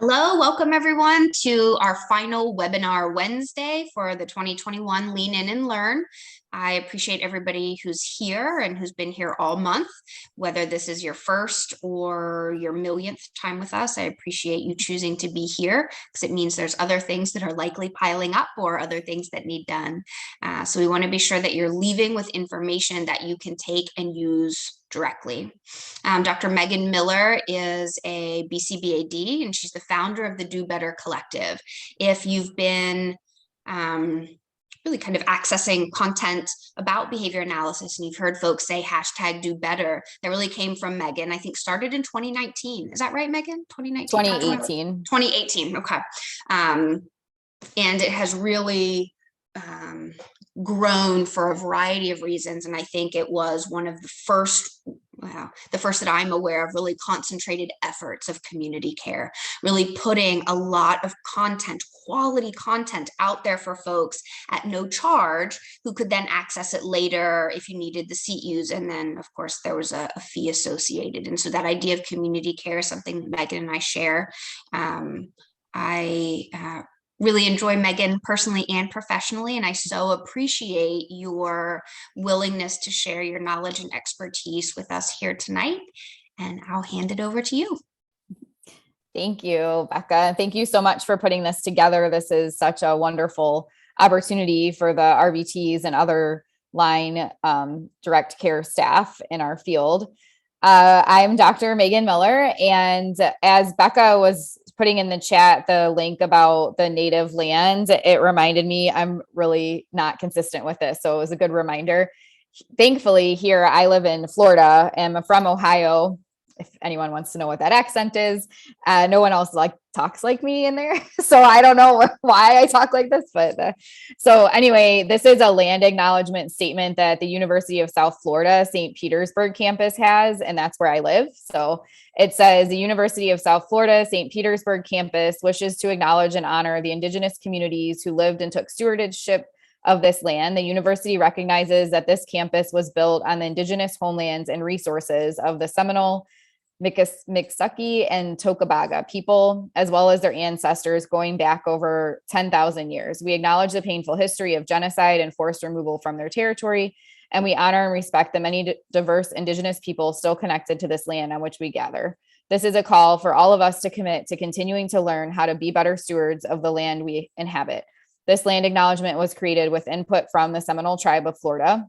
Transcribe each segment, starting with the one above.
Hello, welcome everyone to our final webinar Wednesday for the 2021 Lean In and Learn. I appreciate everybody who's here and who's been here all month, whether this is your first or your millionth time with us. I appreciate you choosing to be here because it means there's other things that are likely piling up or other things that need done. So we want to be sure that you're leaving with information that you can take and use directly. Dr. Megan Miller is a BCBAD, and she's the founder of the DoBetter Collective. If you've been really kind of accessing content about behavior analysis, and you've heard folks say hashtag do better, that really came from Megan. I think started in 2019. Is that right, Megan? 2018. 2018. Okay. And it has really grown for a variety of reasons. And I think it was one of the first that I'm aware of really concentrated efforts of community care, really putting a lot of content, quality content out there for folks at no charge who could then access it later if you needed the CEUs. And then of course there was a fee associated. And so that idea of community care is something that Megan and I share. I really enjoy Megan personally and professionally, and I so appreciate your willingness to share your knowledge and expertise with us here tonight. And I'll hand it over to you. Thank you, Becca. Thank you so much for putting this together. This is such a wonderful opportunity for the RVTs and other line direct care staff in our field. I'm Dr. Megan Miller, and as Becca was putting in the chat the link about the native land, it reminded me I'm really not consistent with this. So it was a good reminder. Thankfully, here I live in Florida and I'm from Ohio. If anyone wants to know what that accent is, no one else talks like me in there. So I don't know why I talk like this, but so anyway, this is a land acknowledgement statement that the University of South Florida, St. Petersburg campus has, and that's where I live. So it says the University of South Florida, St. Petersburg campus wishes to acknowledge and honor the indigenous communities who lived and took stewardship of this land. The university recognizes that this campus was built on the indigenous homelands and resources of the Seminole, Miccosukee, and Tocobaga people, as well as their ancestors going back over 10,000 years. We acknowledge the painful history of genocide and forced removal from their territory, and we honor and respect the many diverse indigenous people still connected to this land on which we gather. This is a call for all of us to commit to continuing to learn how to be better stewards of the land we inhabit. This land acknowledgement was created with input from the Seminole Tribe of Florida.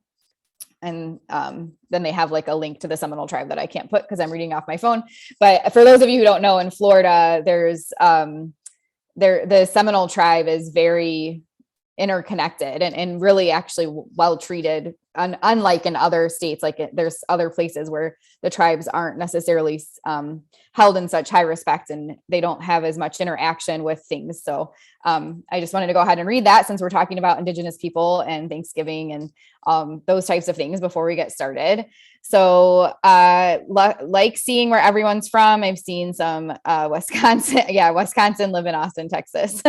And then they have a link to the Seminole Tribe that I can't put because I'm reading off my phone. But for those of you who don't know, in Florida, there's the Seminole Tribe is very interconnected and really actually well treated, unlike in other states. There's other places where the tribes aren't necessarily held in such high respect and they don't have as much interaction with things. So I just wanted to go ahead and read that since we're talking about indigenous people and Thanksgiving and those types of things before we get started. So like seeing where everyone's from, I've seen some Wisconsin. Yeah, Wisconsin, live in Austin, Texas.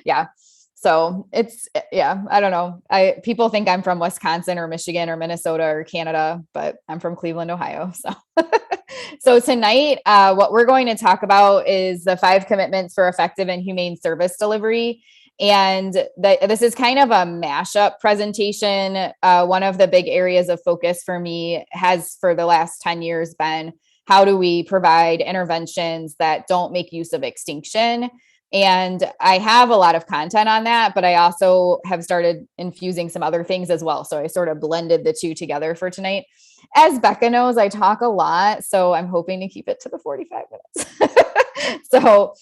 Yeah. So I don't know. People think I'm from Wisconsin or Michigan or Minnesota or Canada, but I'm from Cleveland, Ohio. So tonight, what we're going to talk about is the 5 commitments for effective and humane service delivery. And this is kind of a mashup presentation. One of the big areas of focus for me has for the last 10 years been how do we provide interventions that don't make use of extinction. And I have a lot of content on that, but I also have started infusing some other things as well. So I sort of blended the two together for tonight. As Becca knows, I talk a lot, so I'm hoping to keep it to the 45 minutes. So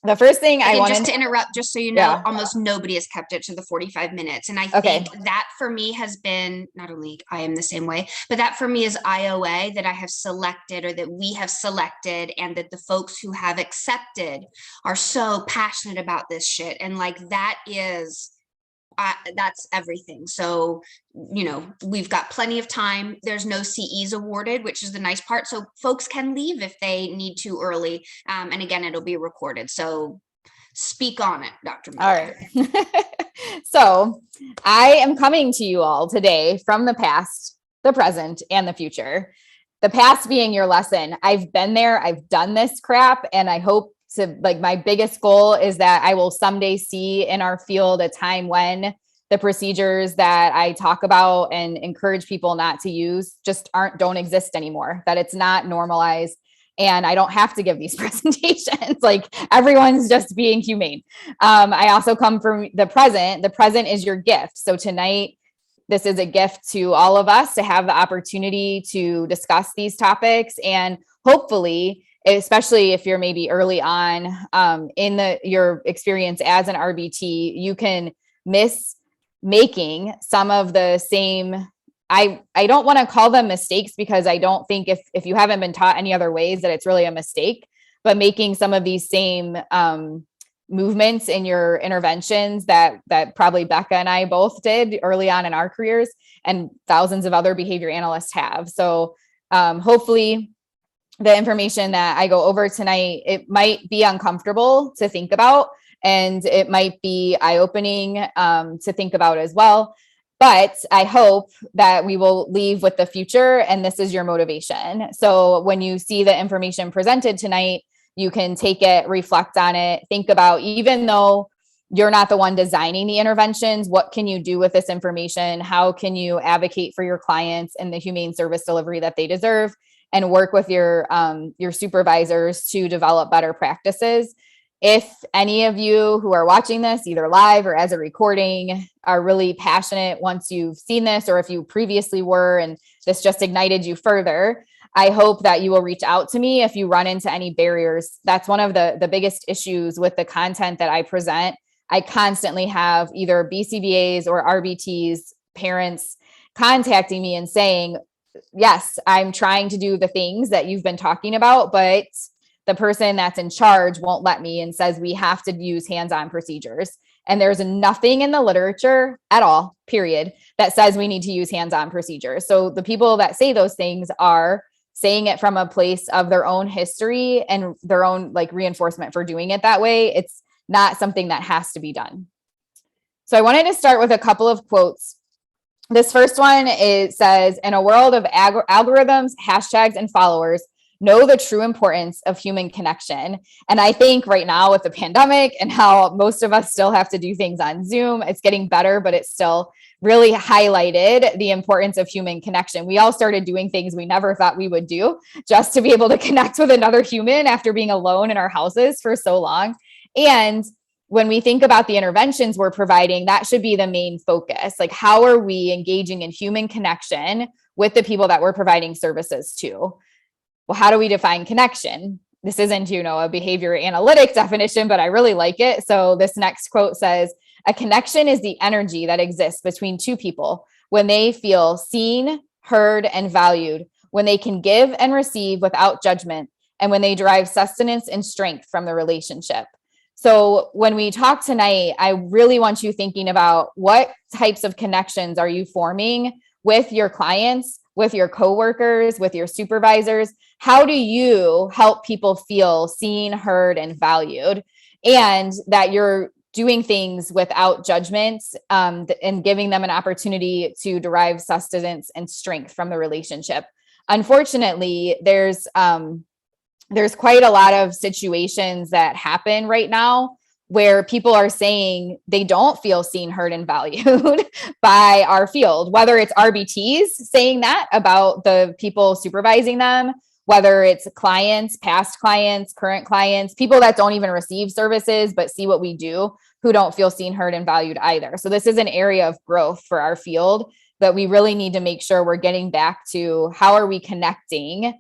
the first thing I wanted to interrupt, just so you know, almost nobody has kept it to the 45 minutes. And I think that for me has been, not only I am the same way, but that for me is IOA that I have selected or that we have selected and that the folks who have accepted are so passionate about this shit. And that is, that's everything. So, we've got plenty of time. There's no CEs awarded, which is the nice part. So folks can leave if they need to early. And again, it'll be recorded. So speak on it, Dr. Miller. All right. So I am coming to you all today from the past, the present, and the future. the past being your lesson. I've been there, I've done this crap, and I hope to, like, my biggest goal is that I will someday see in our field a time when the procedures that I talk about and encourage people not to use just don't exist anymore, that it's not normalized. And I don't have to give these presentations. Like, everyone's just being humane. I also come from the present. The present is your gift. So tonight, this is a gift to all of us to have the opportunity to discuss these topics. And hopefully, especially if you're maybe early on in your experience as an RBT, you can miss making some of the same, I don't want to call them mistakes, because I don't think if you haven't been taught any other ways that it's really a mistake, but making some of these same movements in your interventions that probably Becca and I both did early on in our careers, and thousands of other behavior analysts have. So hopefully the information that I go over tonight, it might be uncomfortable to think about, and it might be eye-opening to think about as well. But I hope that we will leave with the future, and this is your motivation. So when you see the information presented tonight, you can take it, reflect on it, think about, even though you're not the one designing the interventions, what can you do with this information? How can you advocate for your clients and the humane service delivery that they deserve, and work with your supervisors to develop better practices? If any of you who are watching this, either live or as a recording, are really passionate once you've seen this, or if you previously were and this just ignited you further, I hope that you will reach out to me if you run into any barriers. That's one of the biggest issues with the content that I present. I constantly have either BCBAs or RBTs, parents, contacting me and saying, yes, I'm trying to do the things that you've been talking about, but the person that's in charge won't let me and says we have to use hands-on procedures. And there's nothing in the literature at all, period, that says we need to use hands-on procedures. So the people that say those things are saying it from a place of their own history and their own reinforcement for doing it that way. It's not something that has to be done. So I wanted to start with a couple of quotes. This first one, it says, in a world of algorithms, hashtags, and followers, know the true importance of human connection. And I think right now with the pandemic and how most of us still have to do things on Zoom, it's getting better, but it's still really highlighted the importance of human connection. We all started doing things we never thought we would do just to be able to connect with another human after being alone in our houses for so long. And when we think about the interventions we're providing, that should be the main focus. Like, how are we engaging in human connection with the people that we're providing services to? Well, how do we define connection? This isn't, a behavior analytic definition, but I really like it. So this next quote says, a connection is the energy that exists between two people when they feel seen, heard, and valued, when they can give and receive without judgment, and when they derive sustenance and strength from the relationship. So when we talk tonight, I really want you thinking about what types of connections are you forming with your clients, with your coworkers, with your supervisors. How do you help people feel seen, heard, and valued, and that you're doing things without judgment, and giving them an opportunity to derive sustenance and strength from the relationship? Unfortunately, there's quite a lot of situations that happen right now where people are saying they don't feel seen, heard, and valued by our field, whether it's RBTs saying that about the people supervising them, whether it's clients, past clients, current clients, people that don't even receive services but see what we do, who don't feel seen, heard, and valued either. So this is an area of growth for our field that we really need to make sure we're getting back to. How are we connecting?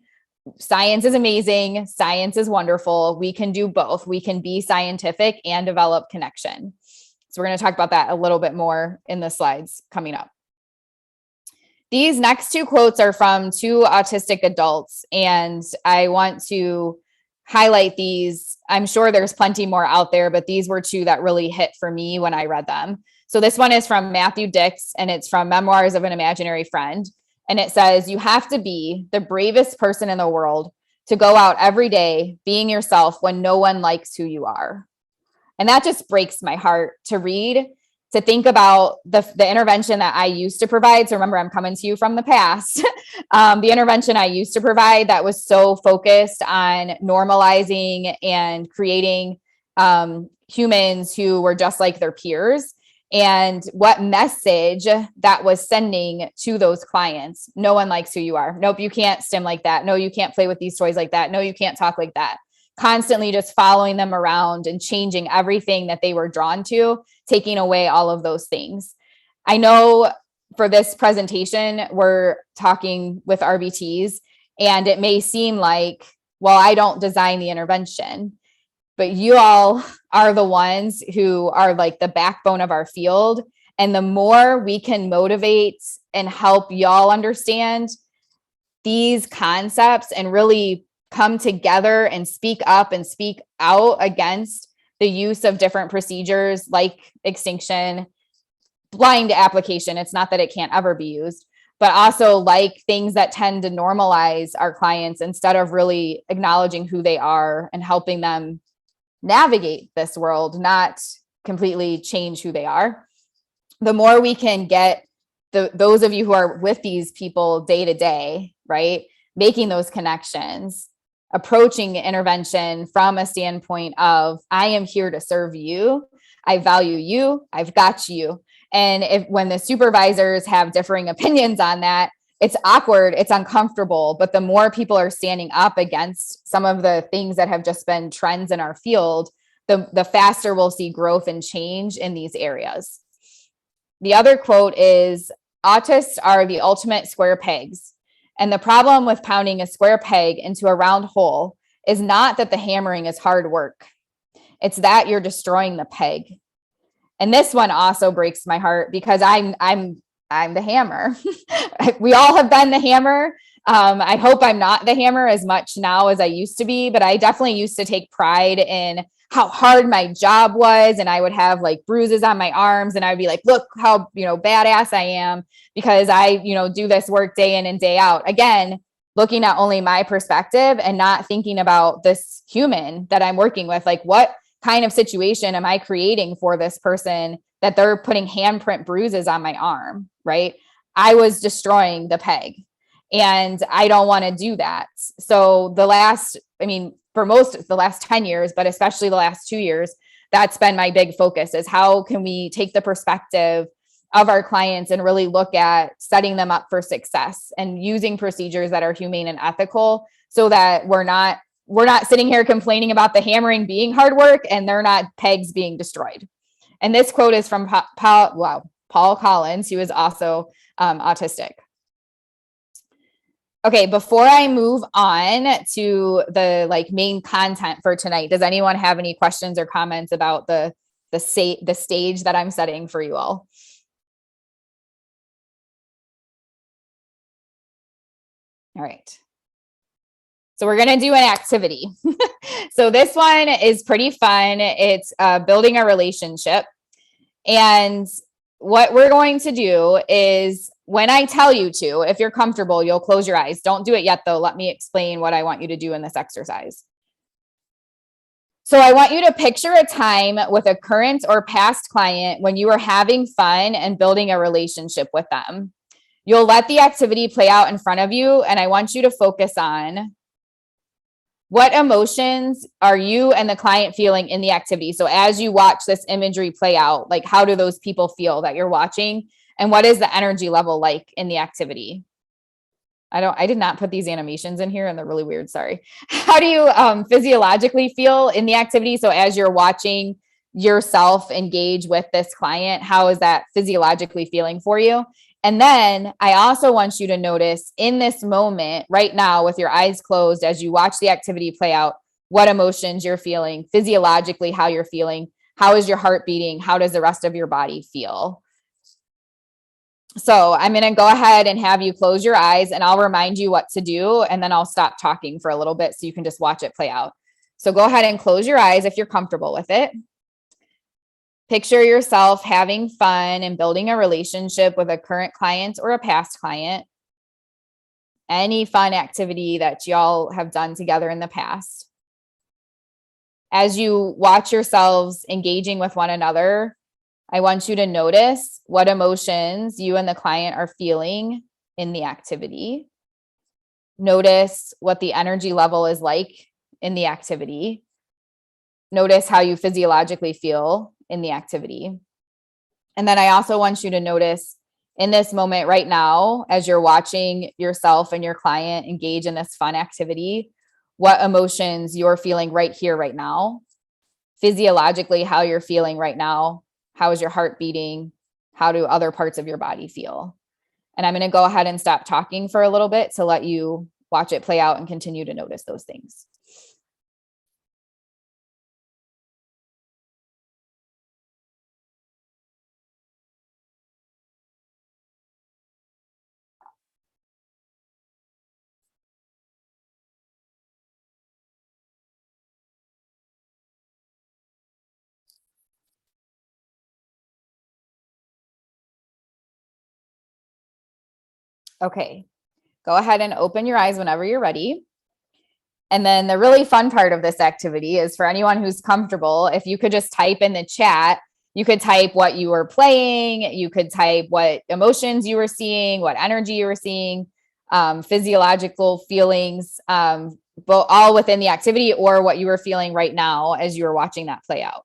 Science is amazing. Science is wonderful. We can do both. We can be scientific and develop connection. So we're going to talk about that a little bit more in the slides coming up. These next two quotes are from two autistic adults, and I want to highlight these. I'm sure there's plenty more out there, but these were two that really hit for me when I read them. So this one is from Matthew Dix, and it's from Memoirs of an Imaginary Friend. And it says, you have to be the bravest person in the world to go out every day being yourself when no one likes who you are. And that just breaks my heart to read. to think about the intervention that I used to provide. So remember, I'm coming to you from the past. The intervention I used to provide that was so focused on normalizing and creating humans who were just like their peers, and what message that was sending to those clients. No one likes who you are. Nope, you can't stim like that. No, you can't play with these toys like that. No, you can't talk like that. Constantly just following them around and changing everything that they were drawn to, taking away all of those things. I know for this presentation, we're talking with RBTs, and it may seem like, well, I don't design the intervention, but you all are the ones who are like the backbone of our field. And the more we can motivate and help y'all understand these concepts and really come together and speak up and speak out against the use of different procedures like extinction, blind application. It's not that it can't ever be used, but also like things that tend to normalize our clients instead of really acknowledging who they are and helping them navigate this world, not completely change who they are. The more we can get those of you who are with these people day to day, right, making those connections, approaching intervention from a standpoint of, I am here to serve you. I value you. I've got you. And when the supervisors have differing opinions on that, it's awkward, it's uncomfortable. But the more people are standing up against some of the things that have just been trends in our field, the faster we'll see growth and change in these areas. The other quote is, autists are the ultimate square pegs. And the problem with pounding a square peg into a round hole is not that the hammering is hard work. It's that you're destroying the peg. And this one also breaks my heart because I'm the hammer. We all have been the hammer. I hope I'm not the hammer as much now as I used to be, but I definitely used to take pride in how hard my job was. And I would have like bruises on my arms, and I would be like, look how, badass I am because I, do this work day in and day out. Again, looking at only my perspective and not thinking about this human that I'm working with. Like, what kind of situation am I creating for this person that they're putting handprint bruises on my arm, right? I was destroying the peg, and I don't want to do that. So the last 10 years, but especially the last 2 years, that's been my big focus, is how can we take the perspective of our clients and really look at setting them up for success and using procedures that are humane and ethical, so that we're not sitting here complaining about the hammering being hard work and they're not pegs being destroyed. And this quote is from Paul Collins, who is also autistic. Okay, before I move on to the main content for tonight, does anyone have any questions or comments about the stage that I'm setting for you all? All right. So we're going to do an activity. So this one is pretty fun. It's building a relationship. And what we're going to do is, when I tell you to, if you're comfortable, you'll close your eyes. Don't do it yet, though. Let me explain what I want you to do in this exercise. So I want you to picture a time with a current or past client when you were having fun and building a relationship with them. You'll let the activity play out in front of you, and I want you to focus on what emotions are you and the client feeling in the activity. So as you watch this imagery play out, how do those people feel that you're watching? And what is the energy level like in the activity? I did not put these animations in here, and they're really weird. Sorry. How do you physiologically feel in the activity? So as you're watching yourself engage with this client, how is that physiologically feeling for you? And then I also want you to notice in this moment right now, with your eyes closed, as you watch the activity play out, what emotions you're feeling, physiologically, how you're feeling. How is your heart beating? How does the rest of your body feel? So I'm going to go ahead and have you close your eyes, and I'll remind you what to do, and then I'll stop talking for a little bit so you can just watch it play out. So go ahead and close your eyes if you're comfortable with it. Picture yourself having fun and building a relationship with a current client or a past client. Any fun activity that y'all have done together in the past. As you watch yourselves engaging with one another, I want you to notice what emotions you and the client are feeling in the activity. Notice what the energy level is like in the activity. Notice how you physiologically feel in the activity. And then I also want you to notice in this moment right now, as you're watching yourself and your client engage in this fun activity, what emotions you're feeling right here, right now. Physiologically, how you're feeling right now. How is your heart beating? How do other parts of your body feel? And I'm going to go ahead and stop talking for a little bit to let you watch it play out and continue to notice those things. Okay, go ahead and open your eyes whenever you're ready. And then the really fun part of this activity is for anyone who's comfortable, if you could just type in the chat, you could type what you were playing, you could type what emotions you were seeing, what energy you were seeing, physiological feelings, but all within the activity or what you were feeling right now as you were watching that play out.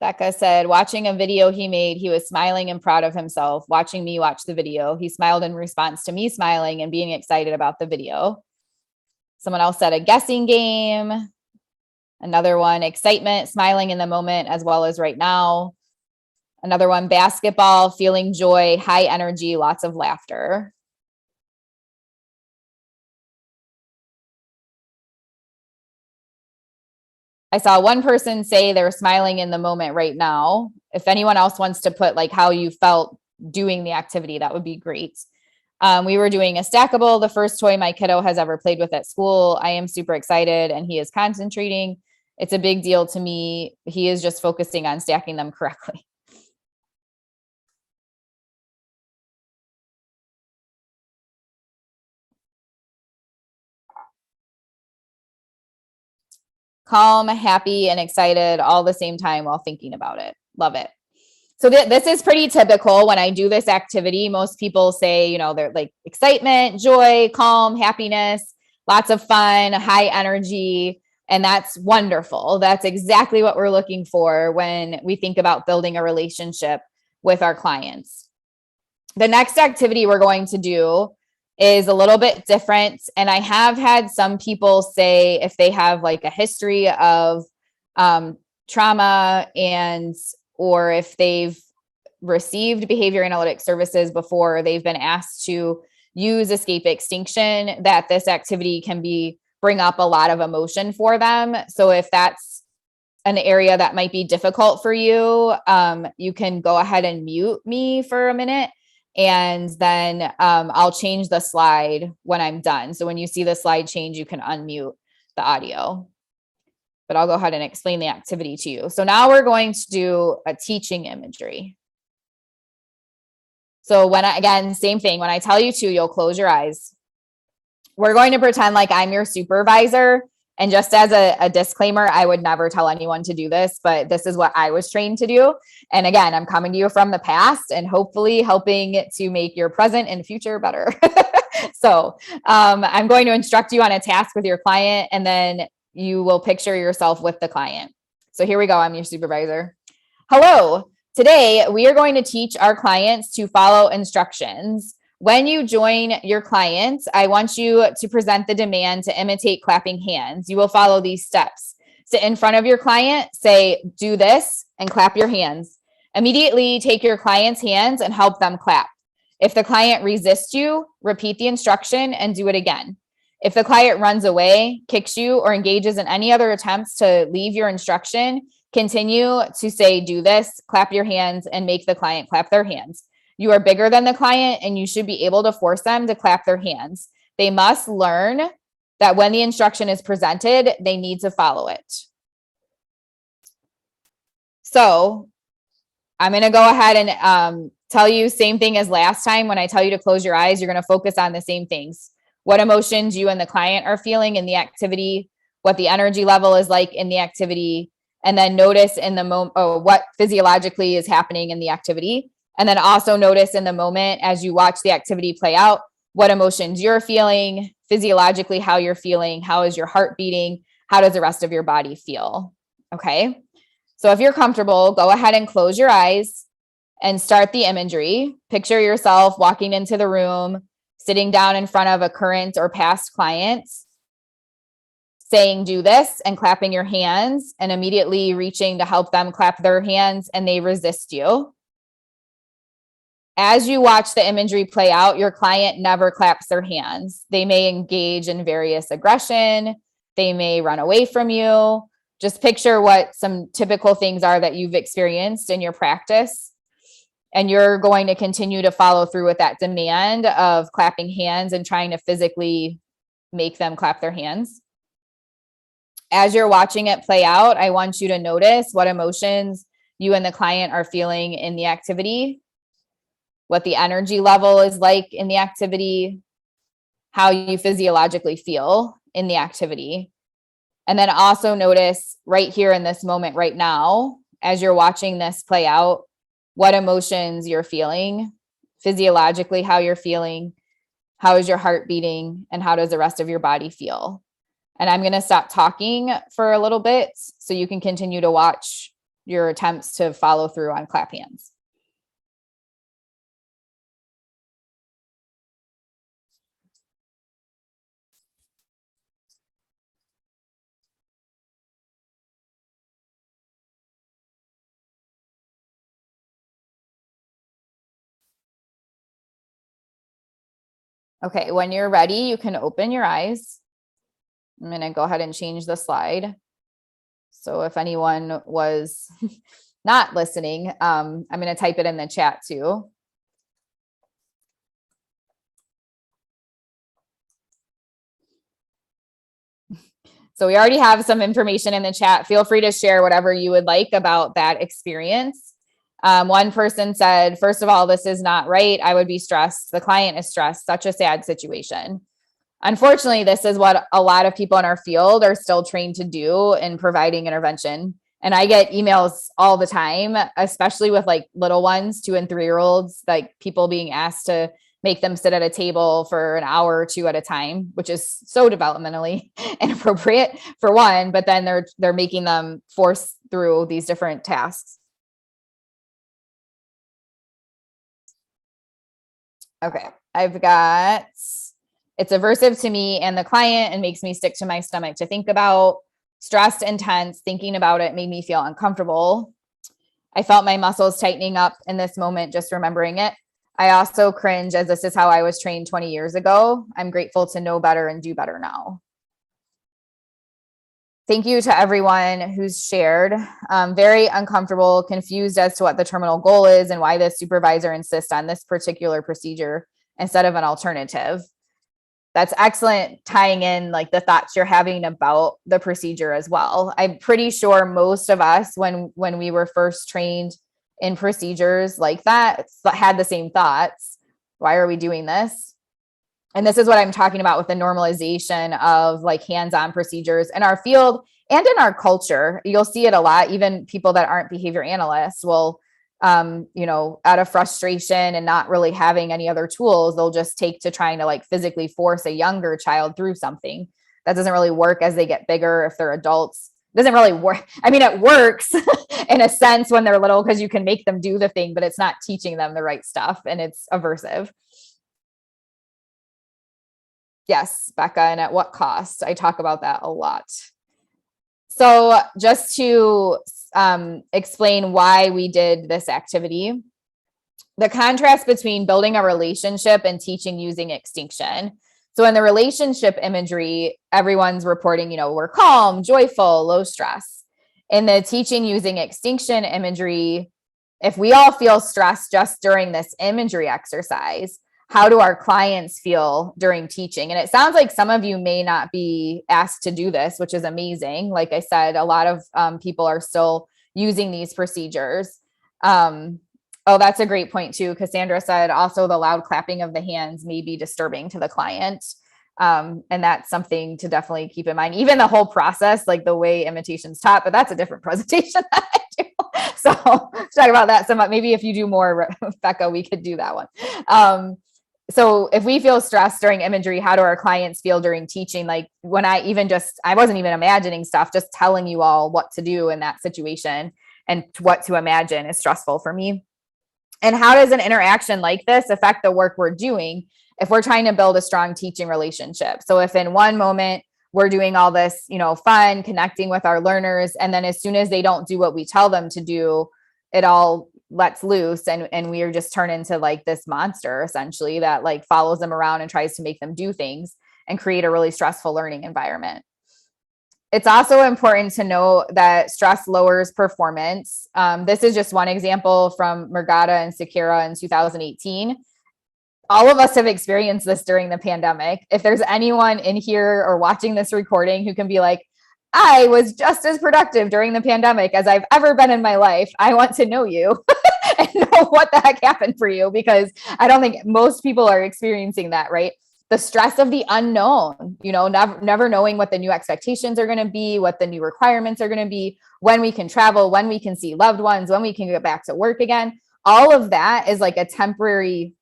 Becca said, watching a video he made, he was smiling and proud of himself. Watching me watch the video, he smiled in response to me smiling and being excited about the video. Someone else said a guessing game. Another one, excitement, smiling in the moment as well as right now. Another one, basketball, feeling joy, high energy, lots of laughter. I saw one person say they're smiling in the moment right now. If anyone else wants to put like how you felt doing the activity, that would be great. We were doing a stackable, the first toy my kiddo has ever played with at school. I am super excited and he is concentrating. It's a big deal to me. He is just focusing on stacking them correctly. Calm, happy, and excited all the same time while thinking about it. Love it. So this is pretty typical when I do this activity. Most people say, you know, they're like excitement, joy, calm, happiness, lots of fun, high energy. And that's wonderful. That's exactly what we're looking for when we think about building a relationship with our clients. The next activity we're going to do is a little bit different. And I have had some people say if they have like a history of trauma and or if they've received behavior analytic services before, they've been asked to use escape extinction, that this activity can bring up a lot of emotion for them. So if that's an area that might be difficult for you, you can go ahead and mute me for a minute. And then I'll change the slide when I'm done. So when you see the slide change, you can unmute the audio. But I'll go ahead and explain the activity to you. So now we're going to do a teaching imagery. So again, same thing. When I tell you to, you'll close your eyes. We're going to pretend like I'm your supervisor. And just as a disclaimer, I would never tell anyone to do this, but this is what I was trained to do. And again, I'm coming to you from the past and hopefully helping to make your present and future better. So I'm going to instruct you on a task with your client, and then you will picture yourself with the client. So here we go. I'm your supervisor. Hello. Today, we are going to teach our clients to follow instructions. When you join your client, I want you to present the demand to imitate clapping hands. You will follow these steps. Sit in front of your client, say, do this, and clap your hands. Immediately take your client's hands and help them clap. If the client resists you, repeat the instruction and do it again. If the client runs away, kicks you, or engages in any other attempts to leave your instruction, continue to say, do this, clap your hands, and make the client clap their hands. You are bigger than the client and you should be able to force them to clap their hands. They must learn that when the instruction is presented, they need to follow it. So I'm going to go ahead and tell you same thing as last time. When I tell you to close your eyes, you're going to focus on the same things. What emotions you and the client are feeling in the activity, what the energy level is like in the activity, and then notice in the moment what physiologically is happening in the activity. And then also notice in the moment as you watch the activity play out, what emotions you're feeling, physiologically how you're feeling, how is your heart beating, how does the rest of your body feel? Okay. So if you're comfortable, go ahead and close your eyes and start the imagery. Picture yourself walking into the room, sitting down in front of a current or past client, saying, do this, and clapping your hands, and immediately reaching to help them clap their hands, and they resist you. As you watch the imagery play out, your client never claps their hands. They may engage in various aggression. They may run away from you. Just picture what some typical things are that you've experienced in your practice. And you're going to continue to follow through with that demand of clapping hands and trying to physically make them clap their hands. As you're watching it play out, I want you to notice what emotions you and the client are feeling in the activity, what the energy level is like in the activity, how you physiologically feel in the activity. And then also notice right here in this moment right now, as you're watching this play out, what emotions you're feeling, physiologically how you're feeling, how is your heart beating, and how does the rest of your body feel? And I'm going to stop talking for a little bit so you can continue to watch your attempts to follow through on clap hands. Okay, when you're ready, you can open your eyes. I'm going to go ahead and change the slide. So if anyone was not listening, I'm going to type it in the chat too. So we already have some information in the chat. Feel free to share whatever you would like about that experience. One person said, first of all, this is not right. I would be stressed. The client is stressed. Such a sad situation. Unfortunately, this is what a lot of people in our field are still trained to do in providing intervention. And I get emails all the time, especially with like little ones, 2 and 3-year-olds, like people being asked to make them sit at a table for an hour or 2 at a time, which is so developmentally inappropriate for one, but then they're making them force through these different tasks. Okay, I've got, it's aversive to me and the client and makes me sick to my stomach to think about. Stressed and tense, thinking about it made me feel uncomfortable. I felt my muscles tightening up in this moment, just remembering it. I also cringe as this is how I was trained 20 years ago. I'm grateful to know better and do better now. Thank you to everyone who's shared. Very uncomfortable, confused as to what the terminal goal is and why the supervisor insists on this particular procedure instead of an alternative. That's excellent, tying in like the thoughts you're having about the procedure as well. I'm pretty sure most of us, when we were first trained in procedures like that, had the same thoughts. Why are we doing this? And this is what I'm talking about with the normalization of like hands-on procedures in our field and in our culture. You'll see it a lot. Even people that aren't behavior analysts will, out of frustration and not really having any other tools, they'll just take to trying to like physically force a younger child through something. That doesn't really work as they get bigger. If they're adults, it doesn't really work. I mean, it works in a sense when they're little because you can make them do the thing, but it's not teaching them the right stuff and it's aversive. Yes, Becca, and at what cost? I talk about that a lot. So just to explain why we did this activity, the contrast between building a relationship and teaching using extinction. So in the relationship imagery, everyone's reporting, we're calm, joyful, low stress. In the teaching using extinction imagery, if we all feel stressed just during this imagery exercise, how do our clients feel during teaching? And it sounds like some of you may not be asked to do this, which is amazing. Like I said, a lot of people are still using these procedures. Oh, that's a great point too. Cassandra said also the loud clapping of the hands may be disturbing to the client. And that's something to definitely keep in mind. Even the whole process, like the way imitation's taught, but that's a different presentation that I do. So let's talk about that. Maybe if you do more, Becca, we could do that one. So if we feel stressed during imagery, how do our clients feel during teaching? Like when I wasn't even imagining stuff, just telling you all what to do in that situation and what to imagine is stressful for me. And how does an interaction like this affect the work we're doing if we're trying to build a strong teaching relationship? So if in one moment we're doing all this, fun, connecting with our learners, and then as soon as they don't do what we tell them to do, it all lets loose and we are just turned into like this monster essentially that like follows them around and tries to make them do things and create a really stressful learning environment. It's also important to know that stress lowers performance. This is just one example from Murgata and Sekera in 2018. All of us have experienced this during the pandemic. If there's anyone in here or watching this recording who can be like, I was just as productive during the pandemic as I've ever been in my life, I want to know you and know what the heck happened for you, because I don't think most people are experiencing that, right? The stress of the unknown, never knowing what the new expectations are going to be, what the new requirements are going to be, when we can travel, when we can see loved ones, when we can get back to work again. All of that is like a temporary,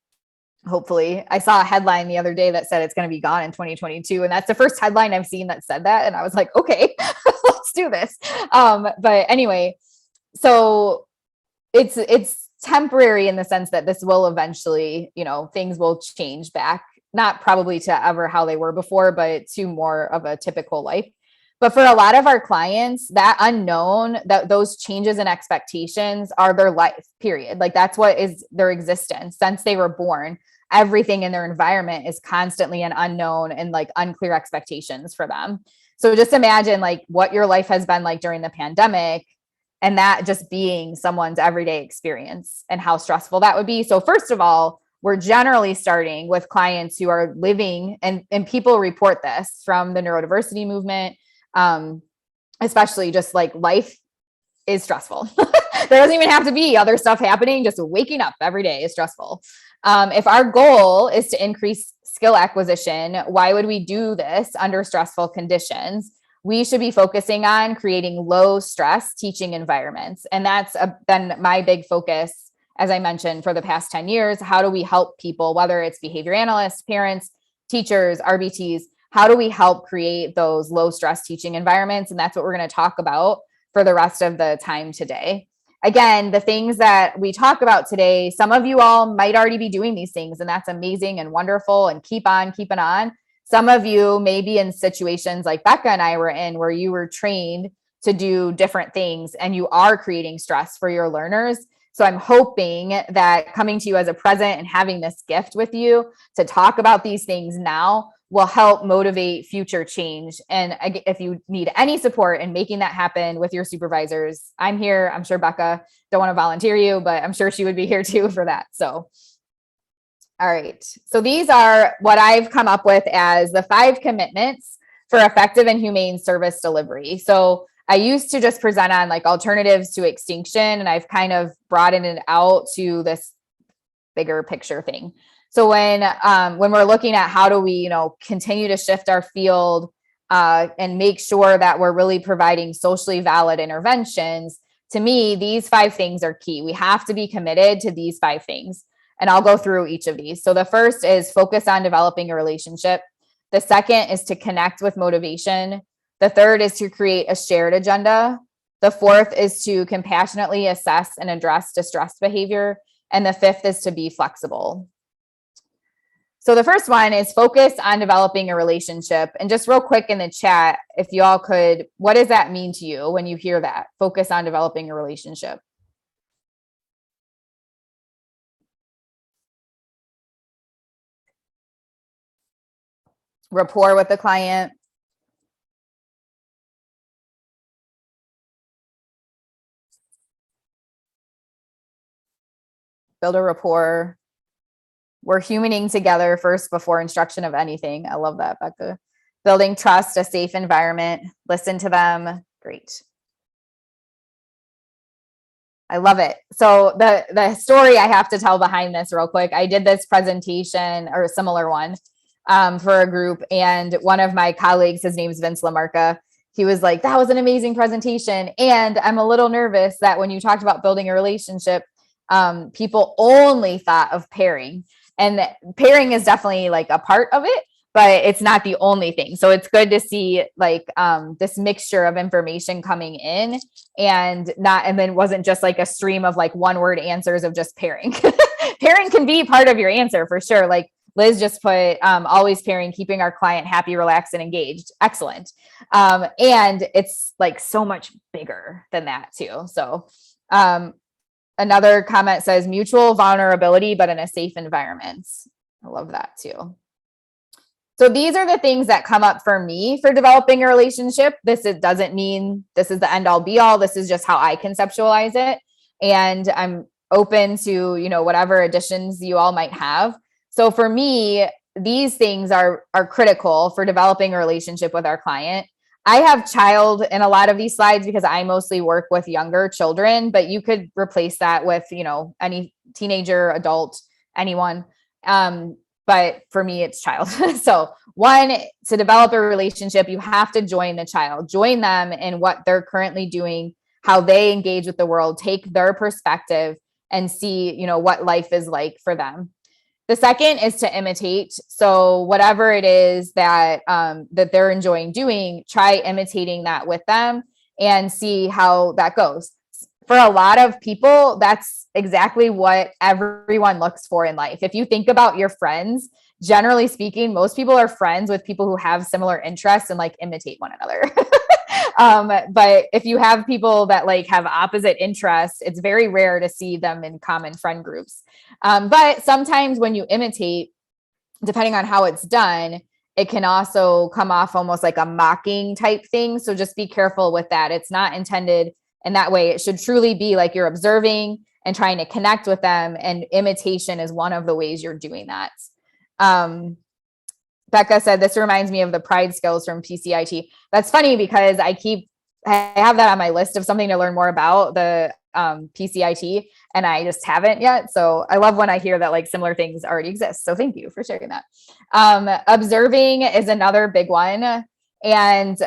hopefully. I saw a headline the other day that said it's going to be gone in 2022. And that's the first headline I've seen that said that. And I was like, okay, let's do this. But anyway, so it's temporary in the sense that this will eventually, things will change back, not probably to ever how they were before, but to more of a typical life. But for a lot of our clients, that unknown, that those changes in expectations are their life, period. Like that's what is their existence since they were born. Everything in their environment is constantly an unknown and like unclear expectations for them. So just imagine like what your life has been like during the pandemic, and that just being someone's everyday experience and how stressful that would be. So first of all, we're generally starting with clients who are living, and people report this from the neurodiversity movement, especially just like life is stressful. There doesn't even have to be other stuff happening. Just waking up every day is stressful. If our goal is to increase skill acquisition, why would we do this under stressful conditions? We should be focusing on creating low stress teaching environments. And that's been my big focus, as I mentioned, for the past 10 years. How do we help people, whether it's behavior analysts, parents, teachers, RBTs, how do we help create those low stress teaching environments? And that's what we're going to talk about for the rest of the time today. Again, the things that we talk about today, some of you all might already be doing these things, and that's amazing and wonderful, and keep on keeping on. Some of you may be in situations like Becca and I were in, where you were trained to do different things and you are creating stress for your learners. So I'm hoping that coming to you as a present and having this gift with you to talk about these things now will help motivate future change. And if you need any support in making that happen with your supervisors, I'm here. I'm sure Becca don't want to volunteer you, but I'm sure she would be here too for that. So, all right. So these are what I've come up with as the 5 commitments for effective and humane service delivery. So I used to just present on like alternatives to extinction, and I've kind of broadened it out to this bigger picture thing. So when we're looking at how do we, continue to shift our field and make sure that we're really providing socially valid interventions, to me, these 5 things are key. We have to be committed to these 5 things. And I'll go through each of these. So the first is focus on developing a relationship. The second is to connect with motivation. The third is to create a shared agenda. The fourth is to compassionately assess and address distressed behavior. And the fifth is to be flexible. So the first one is focus on developing a relationship. And just real quick in the chat, if you all could, what does that mean to you when you hear that? Focus on developing a relationship. Rapport with the client. Build a rapport. We're humaning together first before instruction of anything. I love that, Becca. Building trust, a safe environment, listen to them. Great. I love it. So the story I have to tell behind this real quick, I did this presentation or a similar one for a group, and one of my colleagues, his name's Vince Lamarca, he was like, that was an amazing presentation. And I'm a little nervous that when you talked about building a relationship, people only thought of pairing. And pairing is definitely like a part of it, but it's not the only thing. So it's good to see like this mixture of information coming in and then wasn't just like a stream of like one word answers of just pairing. Pairing can be part of your answer for sure. Like Liz just put always pairing, keeping our client happy, relaxed, and engaged. Excellent. And it's like so much bigger than that too. So another comment says mutual vulnerability, but in a safe environment. I love that too. So these are the things that come up for me for developing a relationship. Doesn't mean this is the end all be all. This is just how I conceptualize it. And I'm open to, whatever additions you all might have. So for me, these things are critical for developing a relationship with our client. I have child in a lot of these slides because I mostly work with younger children, but you could replace that with, any teenager, adult, anyone. But for me, it's child. So one, to develop a relationship, you have to join the child, join them in what they're currently doing, how they engage with the world, take their perspective and see, what life is like for them. The second is to imitate. So whatever it is that that they're enjoying doing, try imitating that with them and see how that goes. For a lot of people, that's exactly what everyone looks for in life. If you think about your friends, generally speaking, most people are friends with people who have similar interests and like imitate one another. But if you have people that like have opposite interests, it's very rare to see them in common friend groups. But sometimes when you imitate, depending on how it's done, it can also come off almost like a mocking type thing. So just be careful with that. It's not intended in that way. It should truly be like you're observing and trying to connect with them. And imitation is one of the ways you're doing that. Becca said, this reminds me of the pride skills from PCIT. That's funny because I have that on my list of something to learn more about, the PCIT, and I just haven't yet. So I love when I hear that like similar things already exist. So thank you for sharing that. Observing is another big one. And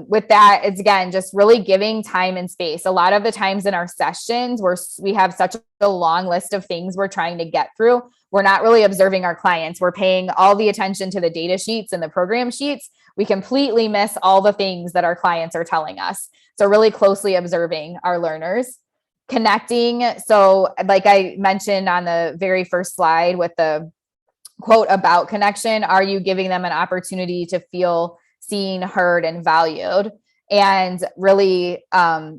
with that, it's again, just really giving time and space. A lot of the times in our sessions we have such a long list of things we're trying to get through. We're not really observing our clients. We're paying all the attention to the data sheets and the program sheets. We completely miss all the things that our clients are telling us. So really closely observing our learners. Connecting. So like I mentioned on the very first slide with the quote about connection, are you giving them an opportunity to feel seen, heard, and valued? And really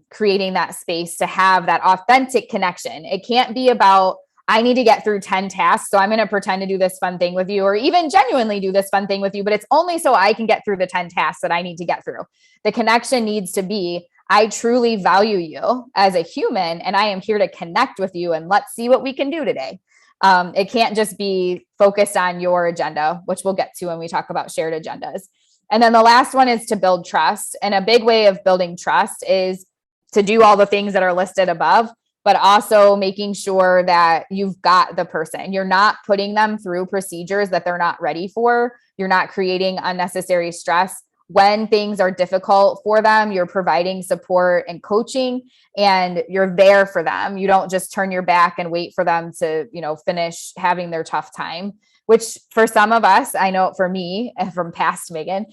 creating that space to have that authentic connection. It can't be about, I need to get through 10 tasks, so I'm going to pretend to do this fun thing with you, or even genuinely do this fun thing with you, but it's only so I can get through the 10 tasks that I need to get through. The connection needs to be, I truly value you as a human, and I am here to connect with you, and let's see what we can do today. It can't just be focused on your agenda, which we'll get to when we talk about shared agendas. And then the last one is to build trust. And a big way of building trust is to do all the things that are listed above, but also making sure that you've got the person. You're not putting them through procedures that they're not ready for. You're not creating unnecessary stress. When things are difficult for them, you're providing support and coaching, and you're there for them. You don't just turn your back and wait for them to, finish having their tough time, which for some of us, I know for me and from past Megan,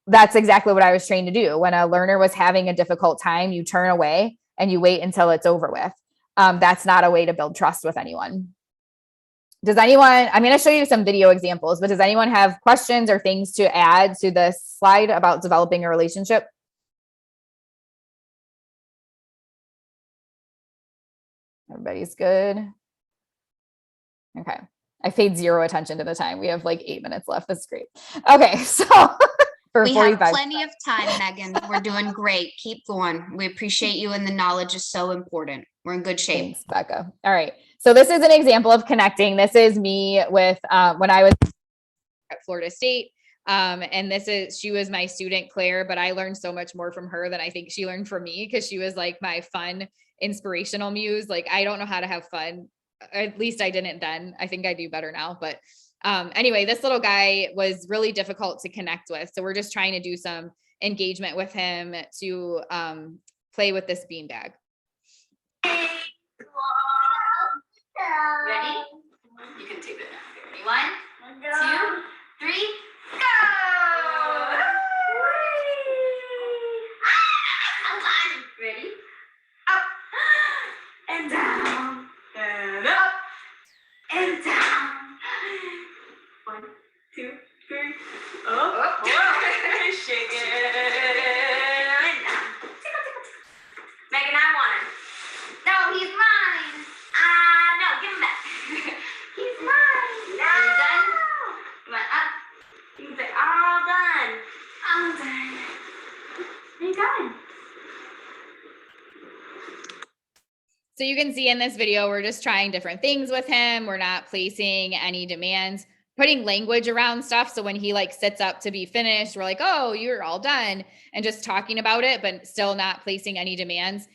that's exactly what I was trained to do. When a learner was having a difficult time, you turn away and you wait until it's over with. That's not a way to build trust with anyone. Does anyone, I'm going to show you some video examples, but does anyone have questions or things to add to this slide about developing a relationship? Everybody's good. Okay. I paid zero attention to the time. We have like 8 minutes left. That's great. Okay. So for We 45. have plenty of time, Megan. We're doing great. Keep going. We appreciate you, and the knowledge is so important. We're in good shape. Thanks, Becca. All right. So this is an example of connecting. This is me with when I was at Florida State. And she was my student, Claire, but I learned so much more from her than I think she learned from me, because she was like my fun, inspirational muse. Like, I don't know how to have fun. At least I didn't then. I think I do better now. But anyway, this little guy was really difficult to connect with. So we're just trying to do some engagement with him to play with this beanbag. Ready? You can take it now. Ready? 1, 2, 3, go! Ready? Up and down and up and down. 1, 2, 3. Up. Shake it. And down. Tickle, tickle, tickle. Megan, I want him. No, he's mine. No, give him back. He's mine. No. Are you done? Come on, up. You can say, all done. I'm done. Are you done? So you can see in this video, we're just trying different things with him. We're not placing any demands, putting language around stuff. So when he like sits up to be finished, we're like, oh, you're all done, and just talking about it, but still not placing any demands.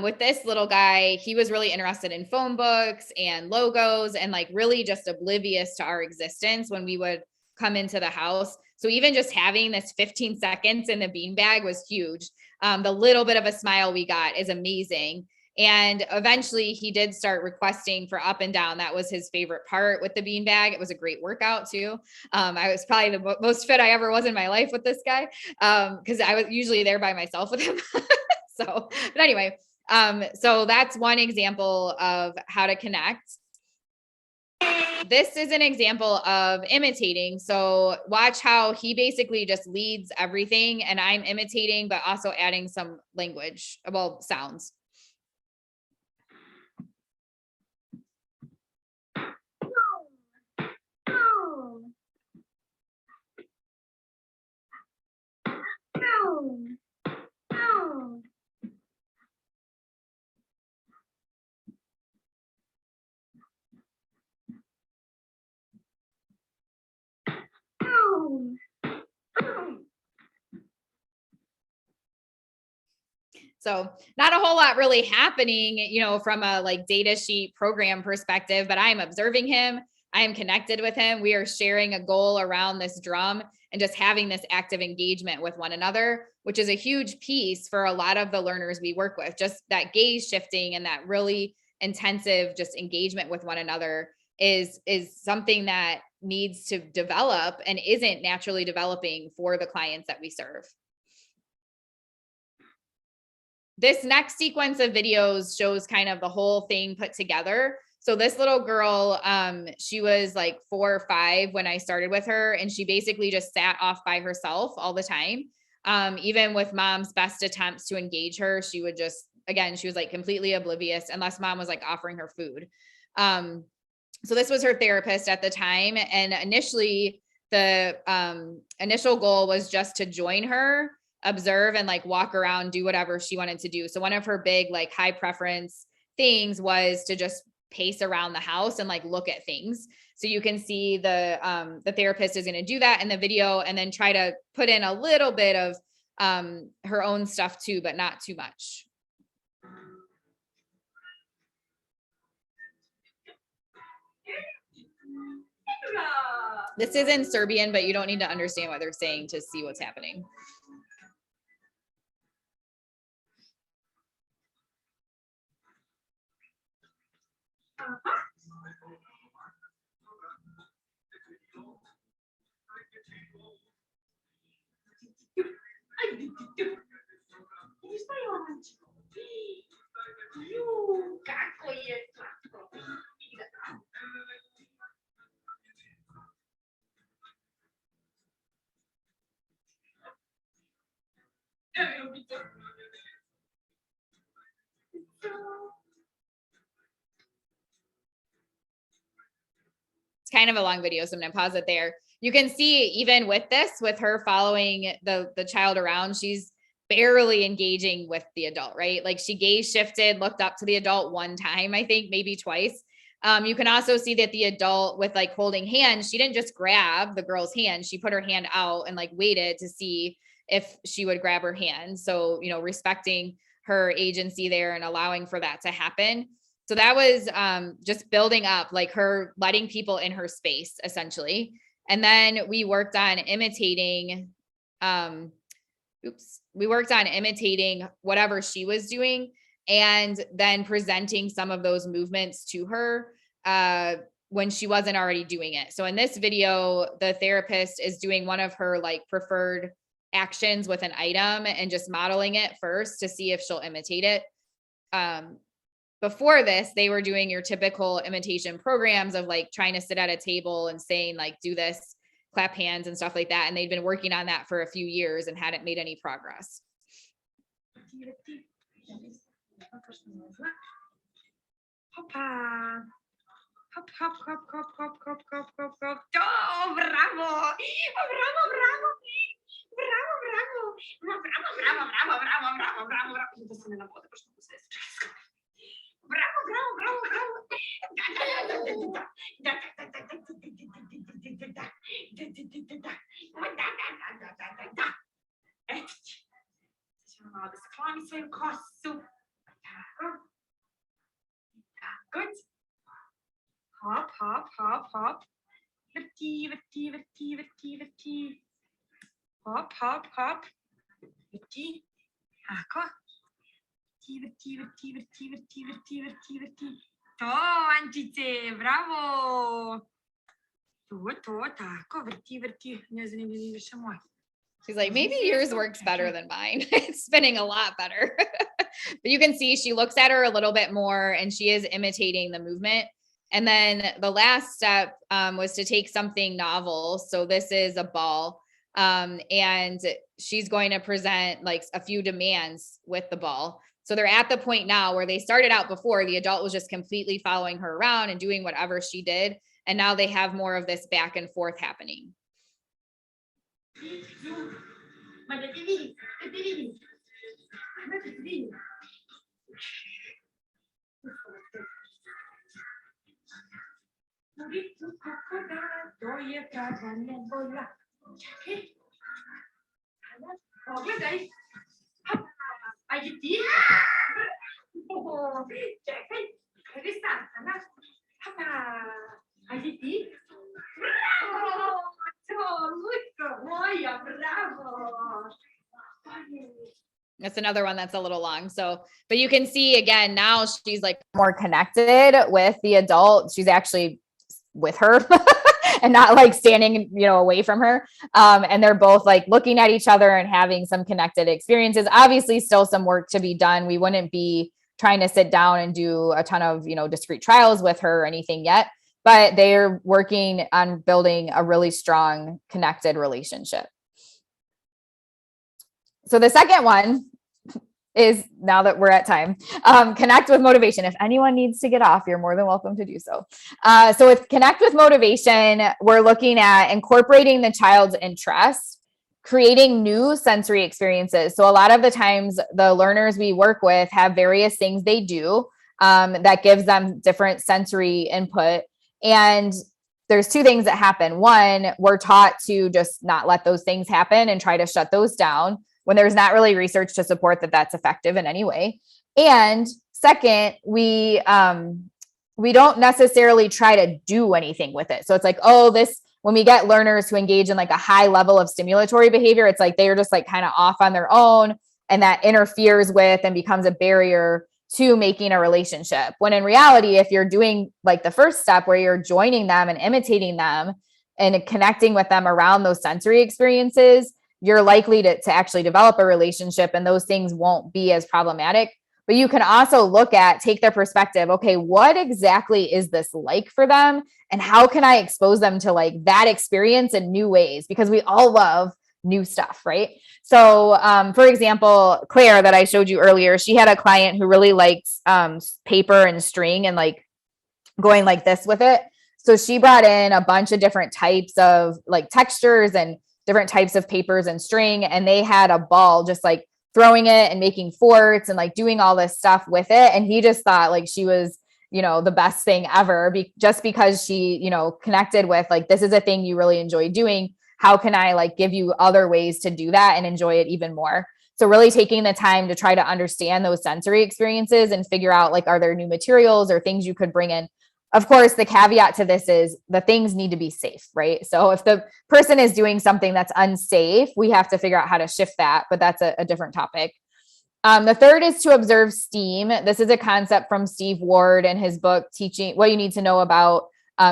With this little guy, he was really interested in phone books and logos, and like really just oblivious to our existence when we would come into the house. So even just having this 15 seconds in the beanbag was huge. The little bit of a smile we got is amazing. And eventually he did start requesting for up and down. That was his favorite part with the beanbag. It was a great workout too. I was probably the most fit I ever was in my life with this guy, because I was usually there by myself with him. So, but anyway, so that's one example of how to connect. This is an example of imitating. So watch how he basically just leads everything, and I'm imitating, but also adding some language, well, sounds. So not a whole lot really happening, you know, from a like data sheet program perspective, but I'm observing him. I am connected with him. We are sharing a goal around this drum and just having this active engagement with one another, which is a huge piece for a lot of the learners we work with. Just that gaze shifting and that really intensive just engagement with one another is something that needs to develop and isn't naturally developing for the clients that we serve. This next sequence of videos shows kind of the whole thing put together. So this little girl, she was like 4 or 5 when I started with her, and she basically just sat off by herself all the time. Even with mom's best attempts to engage her, she would just, again, she was like completely oblivious unless mom was like offering her food. So this was her therapist at the time. And initially the initial goal was just to join her, observe, and like walk around, do whatever she wanted to do. So one of her big like high preference things was to just pace around the house and like look at things. So you can see the therapist is going to do that in the video, and then try to put in a little bit of her own stuff too, but not too much. This is in Serbian, but you don't need to understand what they're saying to see what's happening. It's kind of a long video, so I'm going to pause it there. you can see even with this, with her following the child around, she's barely engaging with the adult, right? Like she gaze shifted, looked up to the adult one time, I think maybe twice. You can also see that the adult with like holding hands, she didn't just grab the girl's hand. She put her hand out and like waited to see if she would grab her hand. So, respecting her agency there and allowing for that to happen. So that was just building up, like her letting people in her space essentially. And then we worked on imitating, whatever she was doing, and then presenting some of those movements to her when she wasn't already doing it. So in this video, the therapist is doing one of her like preferred actions with an item and just modeling it first to see if she'll imitate it. Before this, they were doing your typical imitation programs of like trying to sit at a table and saying like, do this, clap hands and stuff like that. And they'd been working on that for a few years and hadn't made any progress. Hoppa. Hop, hop, hop, hop, hop, hop, hop, hop, hop. Oh, bravo! Oh, bravo, bravo! Bravo, bravo! Bravo, bravo, bravo, bravo, bravo, bravo, bravo. Nu să ne înapoi, că nu se descurcă. Bravo, bravo, bravo, bravo! Da, skloni svoju kosu. Tako. Good. Hop, hop, hop, hop. Vrti, vrti, vrti, vrti, vrti. Hop, hop, hop. Vrti. Tako. Vrti, vrti, vrti, vrti, vrti, vrti, vrti. To, Ančice, bravo. To, tako, vrti, vrti. Ne znam, ne više moj. She's like, maybe yours works better than mine. It's spinning a lot better. But you can see she looks at her a little bit more and she is imitating the movement. And then the last step was to take something novel. So this is a ball. And she's going to present like a few demands with the ball. So they're at the point now where they started out before, the adult was just completely following her around and doing whatever she did. And now they have more of this back and forth happening. That's another one that's a little long. So, but you can see again, now she's like more connected with the adult. She's actually with her and not like standing, away from her. And they're both like looking at each other and having some connected experiences. Obviously still some work to be done. We wouldn't be trying to sit down and do a ton of, discrete trials with her or anything yet, but they're working on building a really strong connected relationship. So the second one is, now that we're at time, connect with motivation. If anyone needs to get off, you're more than welcome to do so. So with connect with motivation, we're looking at incorporating the child's interest, creating new sensory experiences. So a lot of the times the learners we work with have various things they do that gives them different sensory input. And there's two things that happen. One, we're taught to just not let those things happen and try to shut those down, when there's not really research to support that that's effective in any way. And second, we don't necessarily try to do anything with it. So it's like, when we get learners who engage in like a high level of stimulatory behavior, it's like they're just like kind of off on their own, and that interferes with and becomes a barrier to making a relationship. When in reality, if you're doing like the first step where you're joining them and imitating them and connecting with them around those sensory experiences, you're likely to actually develop a relationship, and those things won't be as problematic. But you can also take their perspective. Okay, what exactly is this like for them? And how can I expose them to like that experience in new ways? Because we all love new stuff, right? So for example, Claire that I showed you earlier, she had a client who really liked paper and string and like going like this with it. So she brought in a bunch of different types of like textures and different types of papers and string. And they had a ball just like throwing it and making forts and like doing all this stuff with it. And he just thought like she was, the best thing ever, just because she, connected with like, this is a thing you really enjoy doing. How can I like give you other ways to do that and enjoy it even more? So really taking the time to try to understand those sensory experiences and figure out like, are there new materials or things you could bring in? Of course, the caveat to this is the things need to be safe, right? So if the person is doing something that's unsafe, we have to figure out how to shift that, but that's a different topic. The third is to observe STEAM. This is a concept from Steve Ward in his book, Teaching What You Need to Know About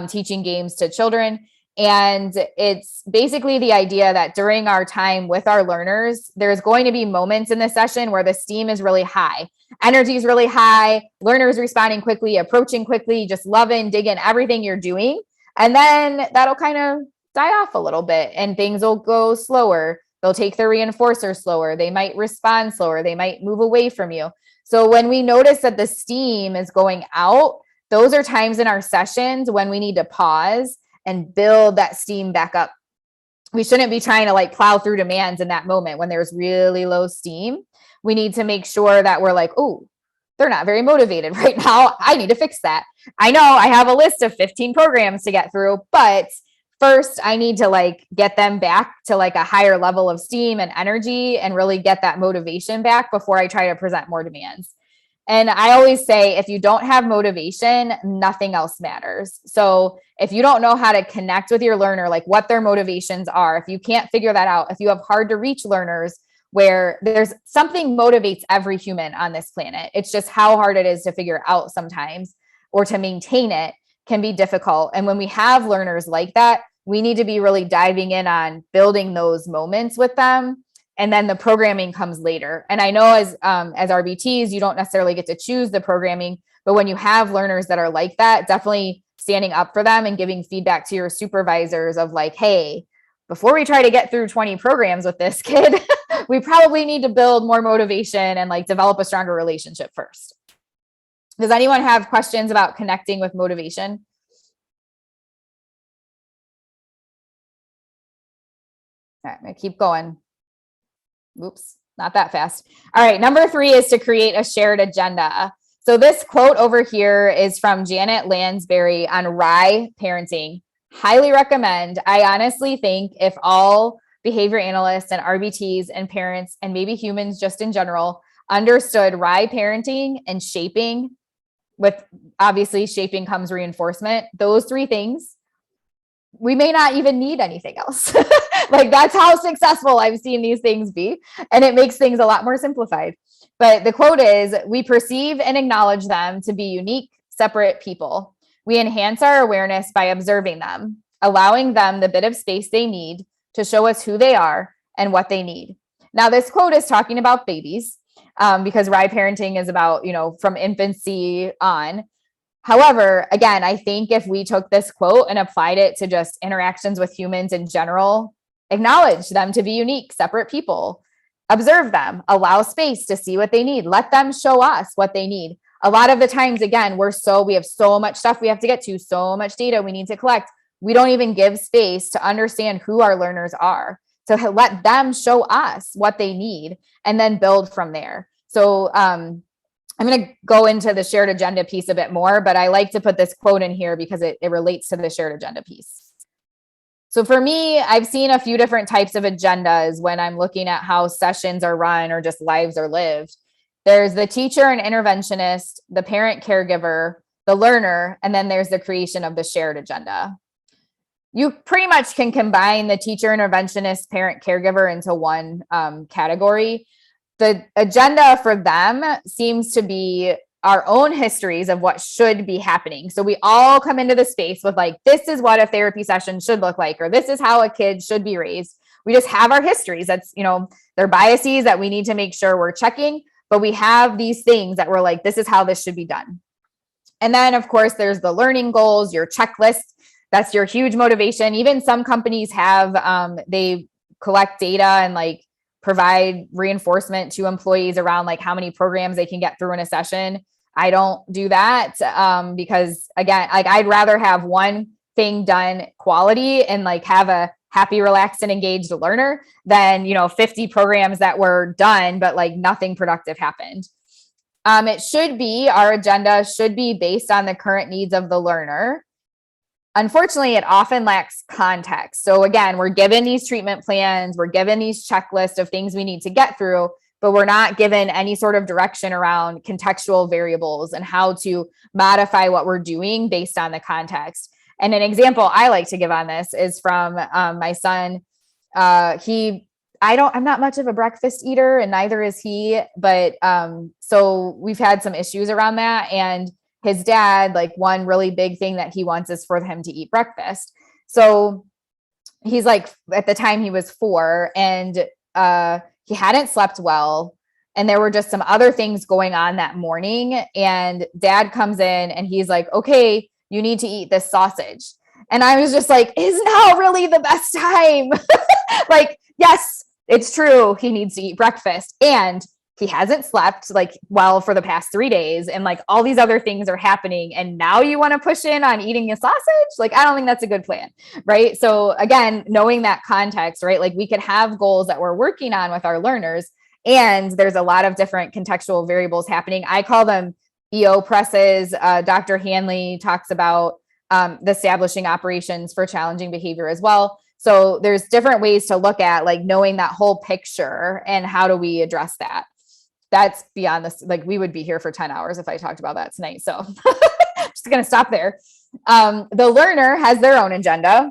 Teaching Games to Children. And it's basically the idea that during our time with our learners, there's going to be moments in the session where the STEAM is really high. Energy is really high, learners responding quickly, approaching quickly, just loving, digging everything you're doing. And then that'll kind of die off a little bit and things will go slower. They'll take their reinforcer slower. They might respond slower. They might move away from you. So when we notice that the steam is going out, those are times in our sessions when we need to pause and build that steam back up. We shouldn't be trying to like plow through demands in that moment when there's really low steam. We need to make sure that we're like, oh, they're not very motivated right now. I need to fix that. I know I have a list of 15 programs to get through, but first I need to like get them back to like a higher level of steam and energy and really get that motivation back before I try to present more demands. And I always say, if you don't have motivation, nothing else matters. So if you don't know how to connect with your learner, like what their motivations are, if you can't figure that out, if you have hard to reach learners where there's something motivates every human on this planet, it's just how hard it is to figure out sometimes or to maintain it can be difficult. And when we have learners like that, we need to be really diving in on building those moments with them. And then the programming comes later. And I know as RBTs, you don't necessarily get to choose the programming, but when you have learners that are like that, definitely standing up for them and giving feedback to your supervisors of like, hey, before we try to get through 20 programs with this kid, we probably need to build more motivation and like develop a stronger relationship first. Does anyone have questions about connecting with motivation? All right, I'm gonna keep going. Oops, not that fast. All right, number 3 is to create a shared agenda. So this quote over here is from Janet Lansbury on RIE parenting. Highly recommend. I honestly think if all behavior analysts and RBTs and parents and maybe humans just in general understood RIE parenting and shaping, with obviously shaping comes reinforcement, those 3 things, we may not even need anything else. Like that's how successful I've seen these things be. And it makes things a lot more simplified. But the quote is, we perceive and acknowledge them to be unique, separate people. We enhance our awareness by observing them, allowing them the bit of space they need to show us who they are and what they need. Now, this quote is talking about babies because RIE parenting is about, from infancy on. However, again, I think if we took this quote and applied it to just interactions with humans in general, acknowledge them to be unique, separate people, observe them, allow space to see what they need, let them show us what they need. A lot of the times, again, we have so much stuff we have to get to, so much data we need to collect. We don't even give space to understand who our learners are. So let them show us what they need and then build from there. So, I'm going to go into the shared agenda piece a bit more, but I like to put this quote in here because it relates to the shared agenda piece. So for me, I've seen a few different types of agendas when I'm looking at how sessions are run or just lives are lived. There's the teacher and interventionist, the parent caregiver, the learner, and then there's the creation of the shared agenda. You pretty much can combine the teacher, interventionist, parent caregiver into one category. The agenda for them seems to be our own histories of what should be happening. So we all come into the space with like, this is what a therapy session should look like, or this is how a kid should be raised. We just have our histories. That's, they're biases that we need to make sure we're checking, but we have these things that we're like, this is how this should be done. And then of course, there's the learning goals, your checklist. That's your huge motivation. Even some companies have, they collect data and like provide reinforcement to employees around like how many programs they can get through in a session. I don't do that because again, like I'd rather have one thing done quality and like have a happy, relaxed, and engaged learner than, 50 programs that were done, but like nothing productive happened. Our agenda should be based on the current needs of the learner. Unfortunately, it often lacks context. So again, we're given these treatment plans, we're given these checklists of things we need to get through, but we're not given any sort of direction around contextual variables and how to modify what we're doing based on the context. And an example I like to give on this is from my son. I'm not much of a breakfast eater, and neither is he, but so we've had some issues around that. And his dad, like one really big thing that he wants is for him to eat breakfast. So he's like, at the time he was 4, and he hadn't slept well. And there were just some other things going on that morning. And dad comes in and he's like, okay, you need to eat this sausage. And I was just like, is now really the best time? Like, yes, it's true. He needs to eat breakfast. And he hasn't slept like well for the past 3 days. And like all these other things are happening. And now you want to push in on eating a sausage? Like, I don't think that's a good plan. Right. So again, knowing that context, right? Like we could have goals that we're working on with our learners. And there's a lot of different contextual variables happening. I call them EO presses. Dr. Hanley talks about the establishing operations for challenging behavior as well. So there's different ways to look at like knowing that whole picture and how do we address that? That's beyond this. Like we would be here for 10 hours if I talked about that tonight. So I'm just going to stop there. The learner has their own agenda.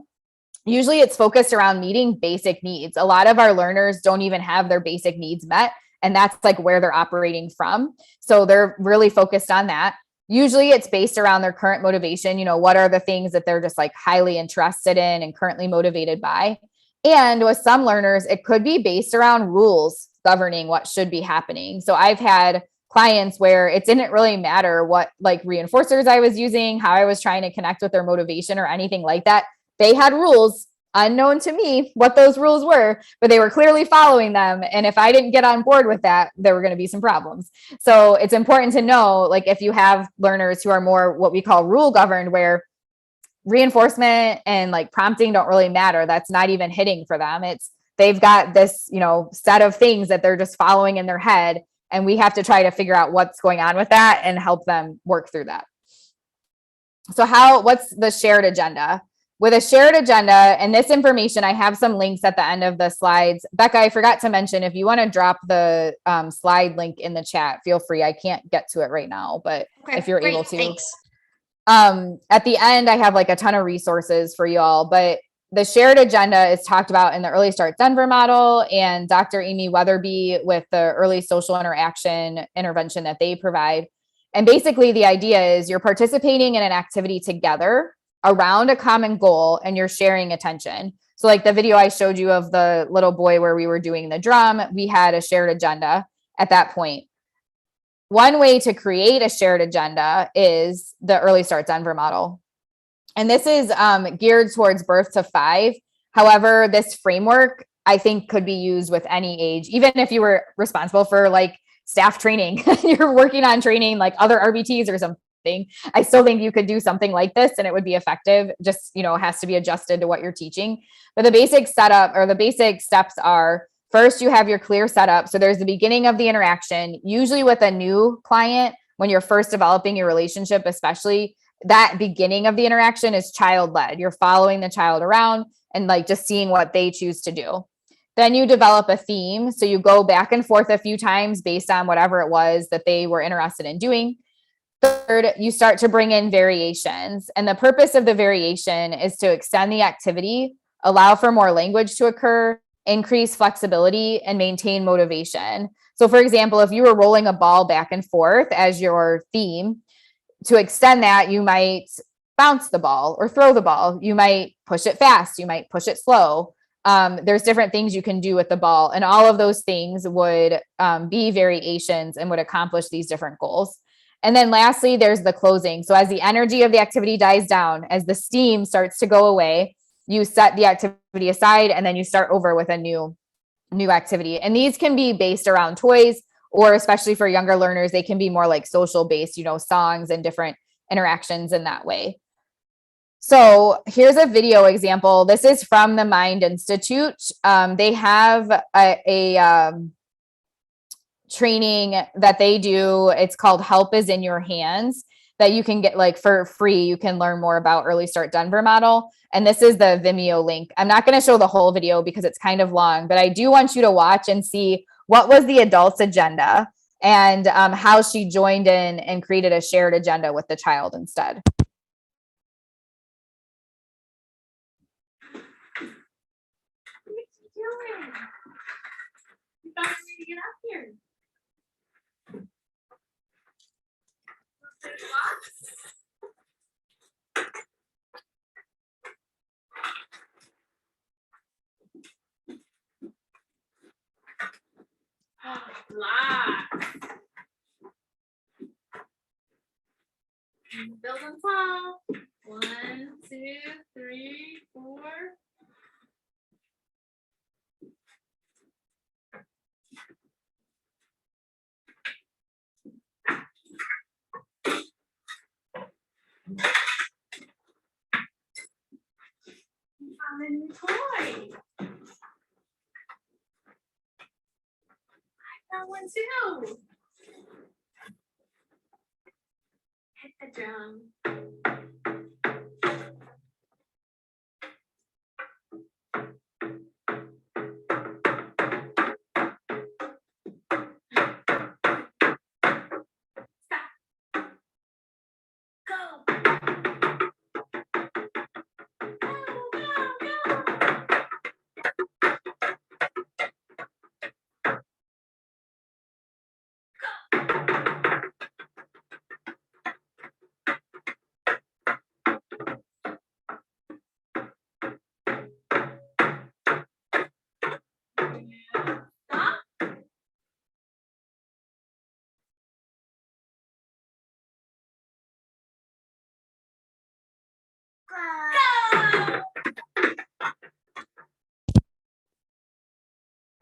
Usually it's focused around meeting basic needs. A lot of our learners don't even have their basic needs met. And that's like where they're operating from. So they're really focused on that. Usually it's based around their current motivation. What are the things that they're just like highly interested in and currently motivated by? And with some learners, it could be based around rules governing what should be happening. So I've had clients where it didn't really matter what like reinforcers I was using, how I was trying to connect with their motivation or anything like that. They had rules unknown to me what those rules were, but they were clearly following them. And if I didn't get on board with that, there were going to be some problems. So it's important to know, like if you have learners who are more what we call rule governed, where reinforcement and like prompting don't really matter, that's not even hitting for them. They've got this, set of things that they're just following in their head. And we have to try to figure out what's going on with that and help them work through that. So what's the shared agenda? With a shared agenda, and this information, I have some links at the end of the slides. Becca, I forgot to mention, if you want to drop the slide link in the chat, feel free. I can't get to it right now, but if you're able to. Thanks. At the end, I have like a ton of resources for you all, but the shared agenda is talked about in the Early Start Denver model and Dr. Amy Weatherby with the early social interaction intervention that they provide. And basically the idea is you're participating in an activity together around a common goal and you're sharing attention. So like the video I showed you of the little boy where we were doing the drum, we had a shared agenda at that point. One way to create a shared agenda is the Early Start Denver model. And this is geared towards birth to 5. However, this framework, I think, could be used with any age, even if you were responsible for like staff training, you're working on training like other RBTs or something. I still think you could do something like this and it would be effective. Just, it has to be adjusted to what you're teaching. But the basic setup or the basic steps are, first, you have your clear setup. So there's the beginning of the interaction, usually with a new client, when you're first developing your relationship, especially. That beginning of the interaction is child-led. You're following the child around and like just seeing what they choose to do. Then you develop a theme. So you go back and forth a few times based on whatever it was that they were interested in doing. Third, you start to bring in variations. And the purpose of the variation is to extend the activity, allow for more language to occur, increase flexibility, and maintain motivation. So for example, if you were rolling a ball back and forth as your theme, to extend that, you might bounce the ball or throw the ball. You might push it fast. You might push it slow. There's different things you can do with the ball. And all of those things would be variations and would accomplish these different goals. And then lastly, there's the closing. So as the energy of the activity dies down, as the steam starts to go away, you set the activity aside and then you start over with a new activity. And these can be based around toys, or especially for younger learners, they can be more like social based, songs and different interactions in that way. So here's a video example. This is from the Mind Institute. They have a training that they do. It's called Help is in Your Hands, that you can get like for free. You can learn more about Early Start Denver model. And this is the Vimeo link. I'm not going to show the whole video because it's kind of long, but I do want you to watch and see what was the adult's agenda and how she joined in and created a shared agenda with the child instead. You found a way to get up here. Relax. Build on top. 1, 2, 3, 4. You found a new toy. I found one too. Hit the drum.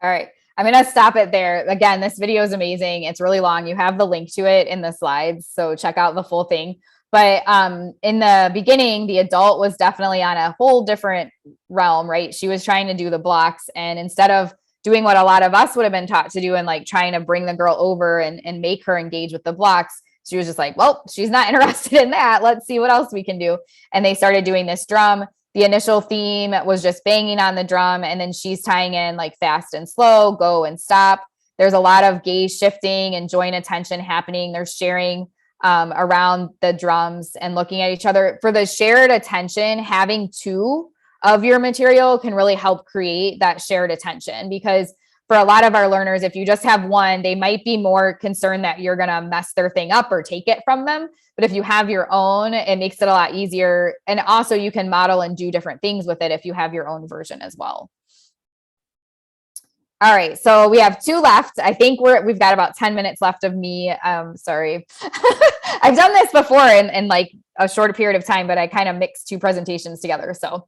All right. I'm going to stop it there. Again, this video is amazing. It's really long. You have the link to it in the slides, so check out the full thing. But in the beginning, the adult was definitely on a whole different realm, right? She was trying to do the blocks. And instead of doing what a lot of us would have been taught to do and like trying to bring the girl over and make her engage with the blocks, she was just like, well, she's not interested in that. Let's see what else we can do. And they started doing this drum. The initial theme was just banging on the drum, and then she's tying in like fast and slow, go and stop. There's a lot of gaze shifting and joint attention happening. They're sharing around the drums and looking at each other. For the shared attention, having two of your material can really help create that shared attention, because for a lot of our learners, if you just have one, they might be more concerned that you're going to mess their thing up or take it from them. But if you have your own, it makes it a lot easier. And also you can model and do different things with it if you have your own version as well. All right, so we have 2 left. I think we've got about 10 minutes left of me. Sorry. I've done this before in like a shorter period of time, but I kind of mixed 2 presentations together. So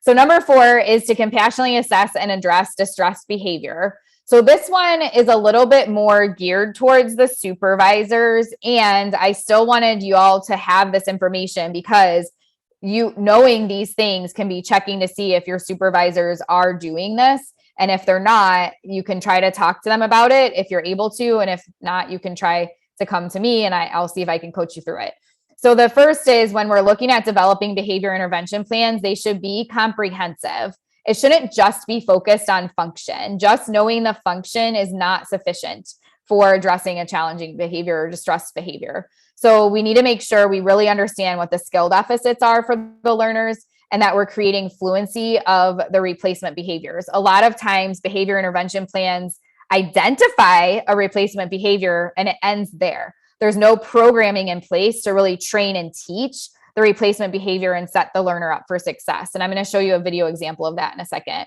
number 4 is to compassionately assess and address distressed behavior. So this one is a little bit more geared towards the supervisors, and I still wanted you all to have this information because you knowing these things can be checking to see if your supervisors are doing this. And if they're not, you can try to talk to them about it if you're able to. And if not, you can try to come to me and I'll see if I can coach you through it. So the first is when we're looking at developing behavior intervention plans, they should be comprehensive. It shouldn't just be focused on function. Just knowing the function is not sufficient for addressing a challenging behavior or distressed behavior. So we need to make sure we really understand what the skill deficits are for the learners and that we're creating fluency of the replacement behaviors. A lot of times behavior intervention plans identify a replacement behavior and it ends there. There's no programming in place to really train and teach the replacement behavior and set the learner up for success. And I'm going to show you a video example of that in a second.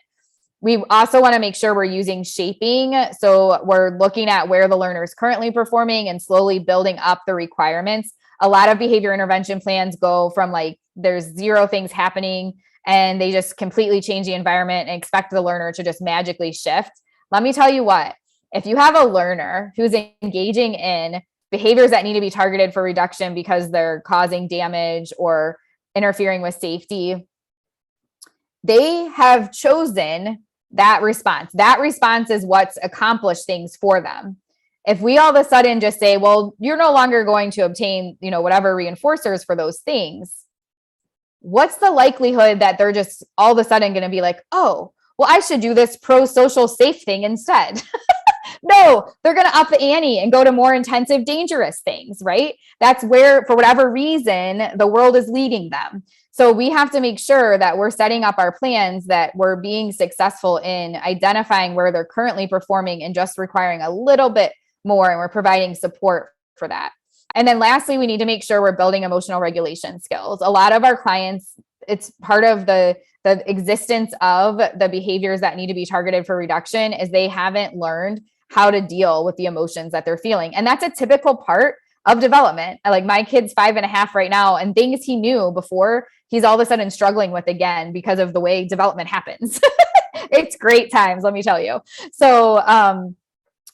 We also want to make sure we're using shaping. So we're looking at where the learner is currently performing and slowly building up the requirements. A lot of behavior intervention plans go from like, there's 0 things happening and they just completely change the environment and expect the learner to just magically shift. Let me tell you what, if you have a learner who's engaging in behaviors that need to be targeted for reduction because they're causing damage or interfering with safety, they have chosen that response. That response is what's accomplished things for them. If we all of a sudden just say, well, you're no longer going to obtain, whatever reinforcers for those things, what's the likelihood that they're just all of a sudden going to be like, oh, well, I should do this pro-social safe thing instead? No, they're going to up the ante and go to more intensive, dangerous things, right? That's where, for whatever reason, the world is leading them. So we have to make sure that we're setting up our plans, that we're being successful in identifying where they're currently performing and just requiring a little bit more, and we're providing support for that. And then lastly, we need to make sure we're building emotional regulation skills. A lot of our clients, it's part of the existence of the behaviors that need to be targeted for reduction, is they haven't learned how to deal with the emotions that they're feeling. And that's a typical part of development. Like my kid's 5.5 right now, and things he knew before, he's all of a sudden struggling with again because of the way development happens. It's great times, let me tell you. So,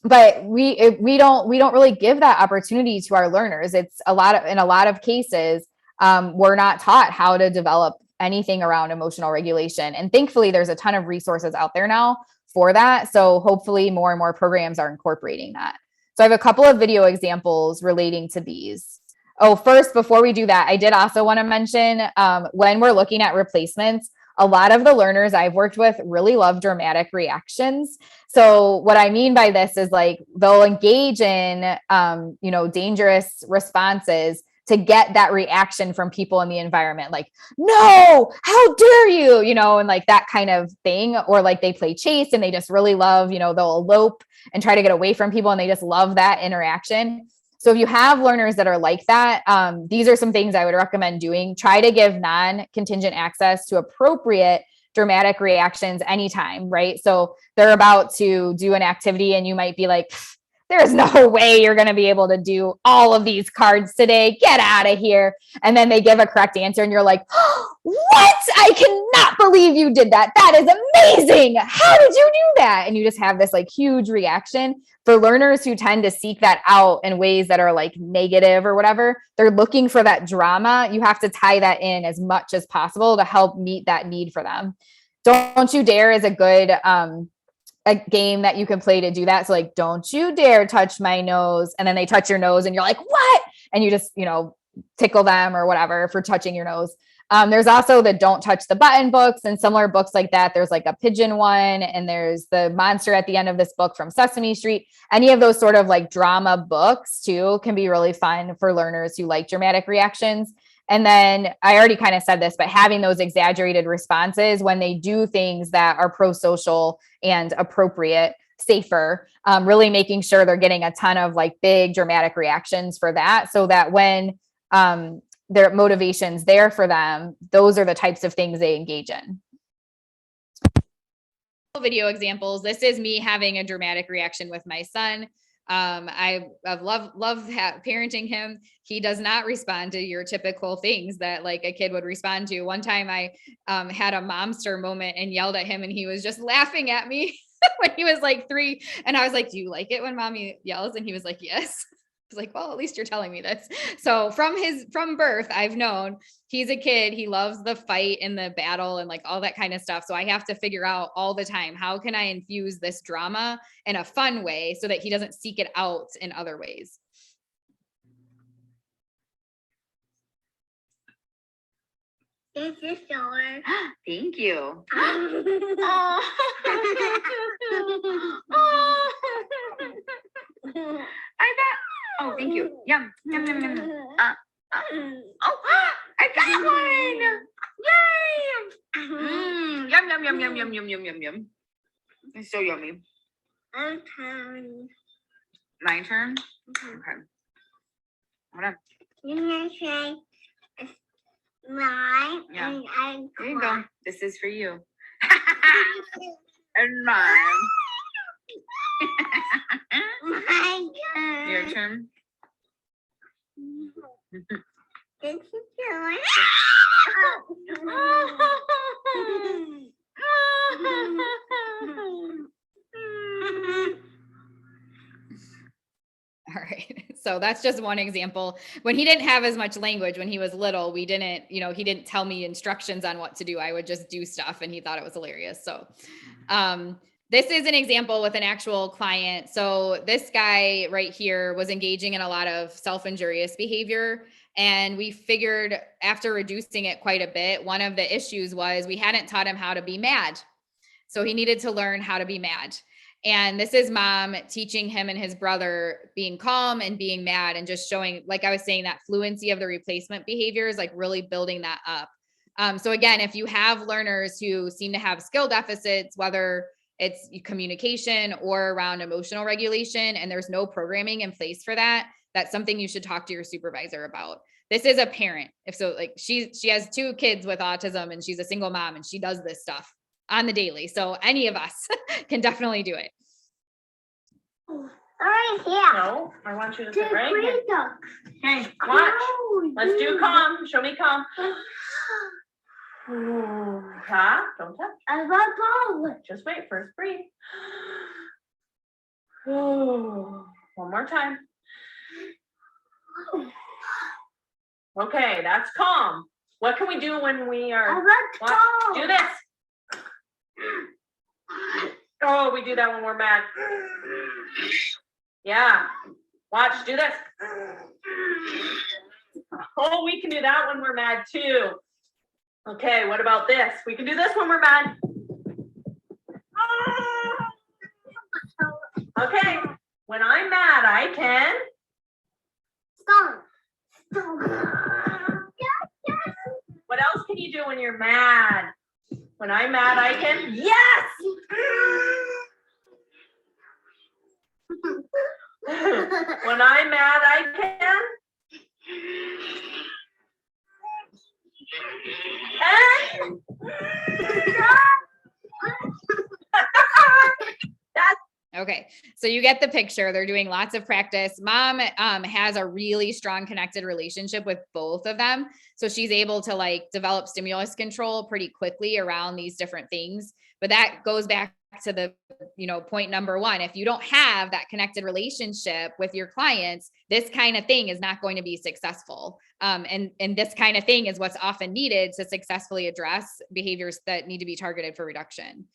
but we don't really give that opportunity to our learners. It's in a lot of cases, we're not taught how to develop anything around emotional regulation. And thankfully, there's a ton of resources out there now for that. So hopefully more and more programs are incorporating that. So I have a couple of video examples relating to these. Oh, first, before we do that, I did also want to mention when we're looking at replacements, a lot of the learners I've worked with really love dramatic reactions. So what I mean by this is like they'll engage in, dangerous responses to get that reaction from people in the environment. Like, no, how dare you, and like that kind of thing. Or like they play chase and they just really love, they'll elope and try to get away from people, and they just love that interaction. So if you have learners that are like that, these are some things I would recommend doing. Try to give non-contingent access to appropriate dramatic reactions anytime, right? So they're about to do an activity and you might be like, there's no way you're going to be able to do all of these cards today. Get out of here. And then they give a correct answer and you're like, oh, what? I cannot believe you did that. That is amazing. How did you do that? And you just have this like huge reaction. For learners who tend to seek that out in ways that are like negative or whatever, they're looking for that drama. You have to tie that in as much as possible to help meet that need for them. Don't You Dare is a good a game that you can play to do that. So like, don't you dare touch my nose. And then they touch your nose and you're like, what? And you just, tickle them or whatever for touching your nose. There's also the Don't Touch the Button books and similar books like that. There's like a pigeon one, and there's the monster at the end of this book from Sesame Street. Any of those sort of like drama books too can be really fun for learners who like dramatic reactions. And then I already kind of said this, but having those exaggerated responses when they do things that are pro-social and appropriate, safer, really making sure they're getting a ton of like big dramatic reactions for that, so that when their motivation's there for them, those are the types of things they engage in. Video examples. This is me having a dramatic reaction with my son. I've loved parenting him. He does not respond to your typical things that like a kid would respond to. One time I had a momster moment and yelled at him, and he was just laughing at me when he was like 3. And I was like, do you like it when mommy yells? And he was like, yes. I was like, well, at least you're telling me this. So from birth, I've known he's a kid. He loves the fight and the battle and like all that kind of stuff. So I have to figure out all the time, how can I infuse this drama in a fun way so that he doesn't seek it out in other ways? This is yours. Thank you. I bet. Oh, thank you. Yum, yum, yum, yum. I got one. Yay! Yum, yum, yum, yum, yum, yum, yum, yum, yum. It's so yummy. Okay. My turn? Okay. Hold on. You can say it's mine, Yeah. and I There you go. This is for you. And mine. My turn. Your turn. This is yours. All right. So that's just one example. When he didn't have as much language, when he was little, we didn't, he didn't tell me instructions on what to do. I would just do stuff and he thought it was hilarious. So, this is an example with an actual client. So this guy right here was engaging in a lot of self-injurious behavior. And we figured after reducing it quite a bit, one of the issues was we hadn't taught him how to be mad. So he needed to learn how to be mad. And this is mom teaching him and his brother being calm and being mad and just showing, like I was saying, that fluency of the replacement behaviors, like really building that up. So again, if you have learners who seem to have skill deficits, whether it's communication or around emotional regulation, and there's no programming in place for that, that's something you should talk to your supervisor about. This is a parent. If so, like she has 2 kids with autism and she's a single mom and she does this stuff on the daily. So any of us can definitely do it. Right here. No, I want you to sit right here. Okay, watch. Let's do calm. Show me calm. Huh? Don't touch. I want Just wait. First breathe. One more time. Okay, that's calm. What can we do when we are? Watch. Do this. Oh, we do that when we're mad. Yeah. Watch. Do this. Oh, we can do that when we're mad too. Okay, what about this? We can do this when we're mad. Okay, when I'm mad, I can. Stop. What else can you do when you're mad? When I'm mad, I can. Yes! When I'm mad, I can. And Okay, so you get the picture. They're doing lots of practice. Mom has a really strong connected relationship with both of them. So she's able to like develop stimulus control pretty quickly around these different things. But that goes back to the, point number 1. If you don't have that connected relationship with your clients, this kind of thing is not going to be successful. And this kind of thing is what's often needed to successfully address behaviors that need to be targeted for reduction.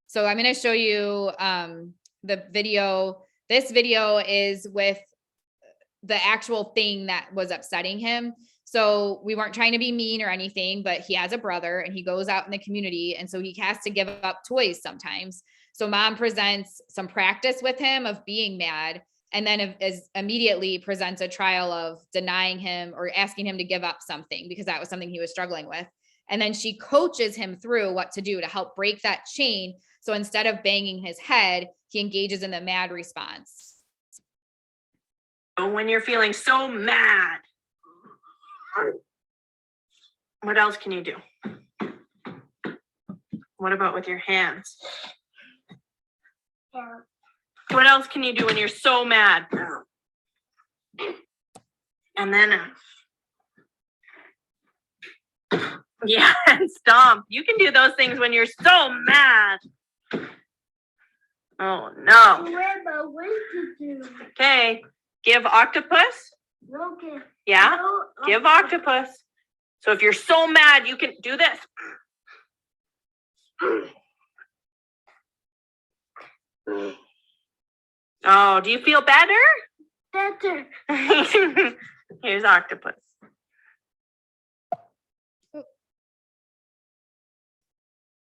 So I'm going to show you the video. This video is with the actual thing that was upsetting him. So we weren't trying to be mean or anything, but he has a brother and he goes out in the community. And so he has to give up toys sometimes. So mom presents some practice with him of being mad. And then immediately presents a trial of denying him or asking him to give up something because that was something he was struggling with. And then she coaches him through what to do to help break that chain. So instead of banging his head, he engages in the mad response. when you're feeling so mad, what else can you do? What about with your hands? What else can you do when you're so mad? And then, yeah, and stomp. You can do those things when you're so mad. Oh, no. Okay, give octopus. Okay. Yeah, give octopus. So if you're so mad, you can do this. Oh, do you feel better? Better. Here's octopus.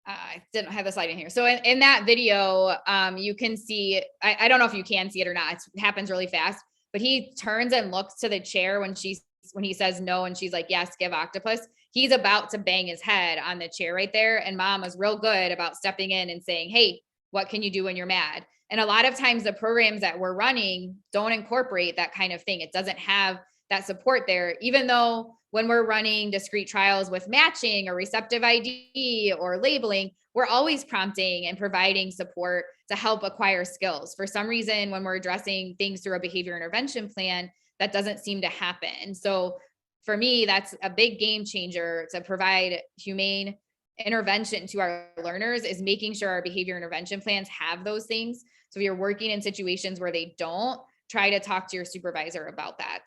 I didn't have the slide in here. So in that video, you can see, I don't know if you can see it or not. It happens really fast, but he turns and looks to the chair when he says no. And she's like, yes, give octopus. He's about to bang his head on the chair right there. And mom was real good about stepping in and saying, hey, what can you do when you're mad? And a lot of times the programs that we're running don't incorporate that kind of thing. It doesn't have that support there, even though when we're running discrete trials with matching or receptive ID or labeling, we're always prompting and providing support to help acquire skills. For some reason, when we're addressing things through a behavior intervention plan, that doesn't seem to happen. So for me, that's a big game changer to provide humane intervention to our learners, is making sure our behavior intervention plans have those things. So if you're working in situations where they don't, try to talk to your supervisor about that.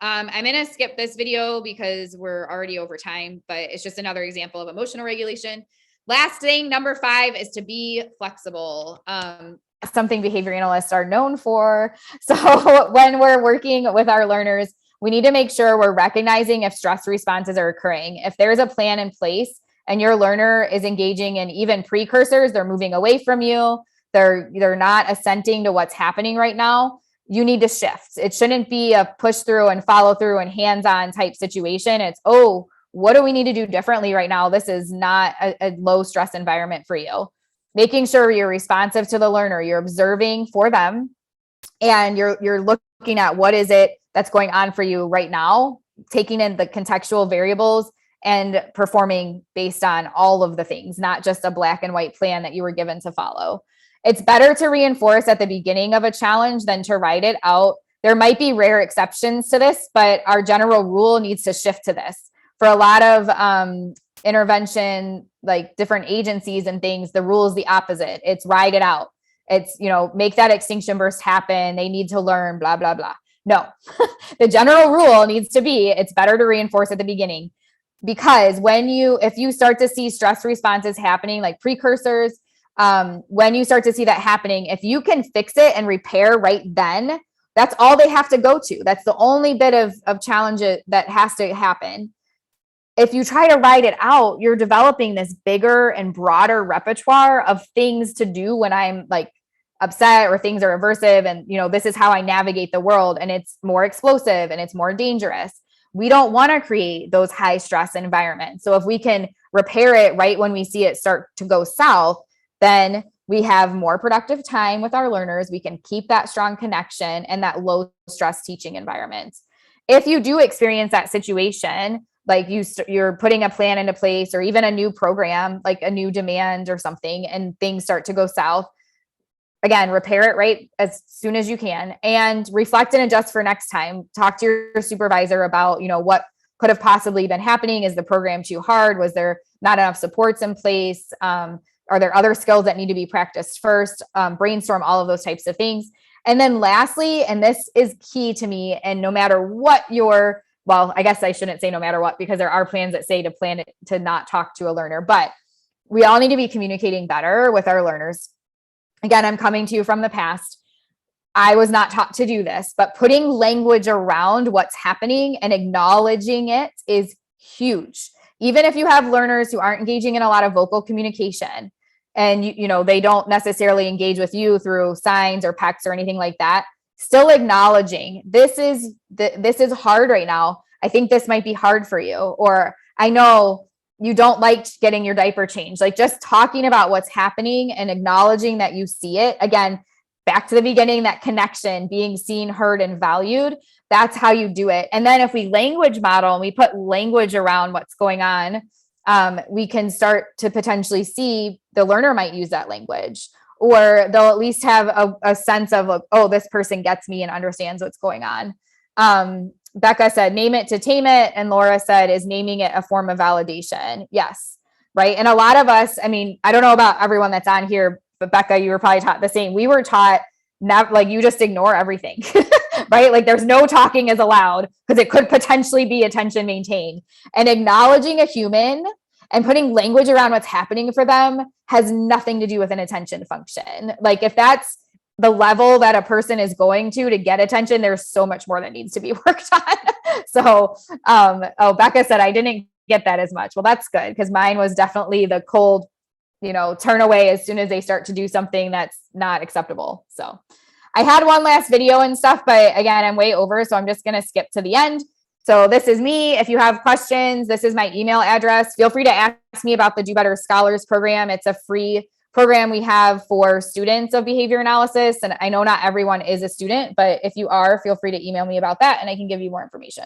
I'm going to skip this video because we're already over time, but it's just another example of emotional regulation. Last thing, number 5, is to be flexible. Something behavior analysts are known for. So when we're working with our learners, we need to make sure we're recognizing if stress responses are occurring. If there's a plan in place and your learner is engaging in even precursors, they're moving away from you, they're not assenting to what's happening right now, you need to shift. It shouldn't be a push through and follow through and hands-on type situation. It's, oh, what do we need to do differently right now? This is not a low stress environment for you. Making sure you're responsive to the learner, you're observing for them, and you're looking at what is it that's going on for you right now, taking in the contextual variables and performing based on all of the things, not just a black and white plan that you were given to follow. It's better to reinforce at the beginning of a challenge than to write it out. There might be rare exceptions to this, but our general rule needs to shift to this. For a lot of intervention, like different agencies and things, the rule is the opposite. It's write it out. It's, make that extinction burst happen. They need to learn, blah, blah, blah. No, the general rule needs to be, it's better to reinforce at the beginning, because if you start to see stress responses happening, like precursors, when you start to see that happening, if you can fix it and repair right then, that's all they have to go to. That's the only bit of challenge that has to happen. If you try to write it out, you're developing this bigger and broader repertoire of things to do when I'm like upset or things are aversive. And, this is how I navigate the world, and it's more explosive and it's more dangerous. We don't want to create those high stress environments. So if we can repair it right when we see it start to go south, then we have more productive time with our learners. We can keep that strong connection and that low stress teaching environment. If you do experience that situation, like you're putting a plan into place, or even a new program, like a new demand or something, and things start to go south, again, repair it right as soon as you can, and reflect and adjust for next time. Talk to your supervisor about, what could have possibly been happening. Is the program too hard? Was there not enough supports in place? Are there other skills that need to be practiced first? Brainstorm all of those types of things. And then lastly, and this is key to me, and no matter what well, I guess I shouldn't say no matter what, because there are plans that say to not talk to a learner, but we all need to be communicating better with our learners. Again, I'm coming to you from the past. I was not taught to do this, but putting language around what's happening and acknowledging it is huge. Even if you have learners who aren't engaging in a lot of vocal communication, and they don't necessarily engage with you through signs or PECs or anything like that, still acknowledging this is hard right now. I think this might be hard for you, or I know you don't like getting your diaper changed. Like, just talking about what's happening and acknowledging that you see it. Again, back to the beginning, that connection, being seen, heard, and valued. That's how you do it. And then if we language model and we put language around what's going on, we can start to potentially see the learner might use that language, or they'll at least have a sense of like, oh, this person gets me and understands what's going on. Becca said, name it to tame it. And Laura said, is naming it a form of validation? Yes. Right. And a lot of us, I don't know about everyone that's on here, but Becca, you were probably taught the same. We were taught like you just ignore everything, right? Like there's no talking is allowed because it could potentially be attention maintained. And acknowledging a human and putting language around what's happening for them has nothing to do with an attention function. Like if that's the level that a person is going to get attention, there's so much more that needs to be worked on. So, Becca said, I didn't get that as much. Well, that's good, because mine was definitely the cold, turn away as soon as they start to do something that's not acceptable. So I had one last video and stuff, but again, I'm way over. So I'm just going to skip to the end. So this is me. If you have questions, this is my email address. Feel free to ask me about the Do Better Scholars program. It's a free program we have for students of behavior analysis. And I know not everyone is a student, but if you are, feel free to email me about that and I can give you more information.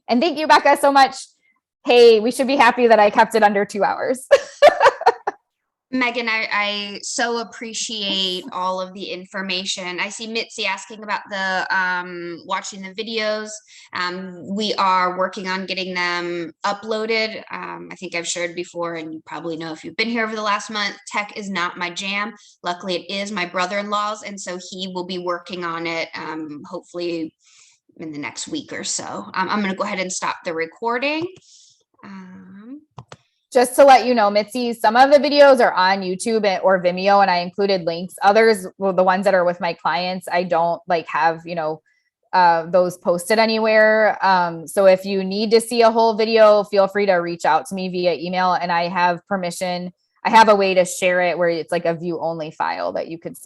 And thank you, Becca, so much. Hey, we should be happy that I kept it under 2 hours. Megan, I so appreciate all of the information. I see Mitzi asking about the watching the videos. We are working on getting them uploaded. I think I've shared before, and you probably know if you've been here over the last month, tech is not my jam. Luckily, it is my brother-in-law's, and so he will be working on it, hopefully in the next week or so. I'm going to go ahead and stop the recording. Just to let you know, Mitzi, some of the videos are on YouTube or Vimeo, and I included links. Others, well, the ones that are with my clients, I don't like have, those posted anywhere. So if you need to see a whole video, feel free to reach out to me via email, and I have permission. I have a way to share it where it's like a view only file that you could see.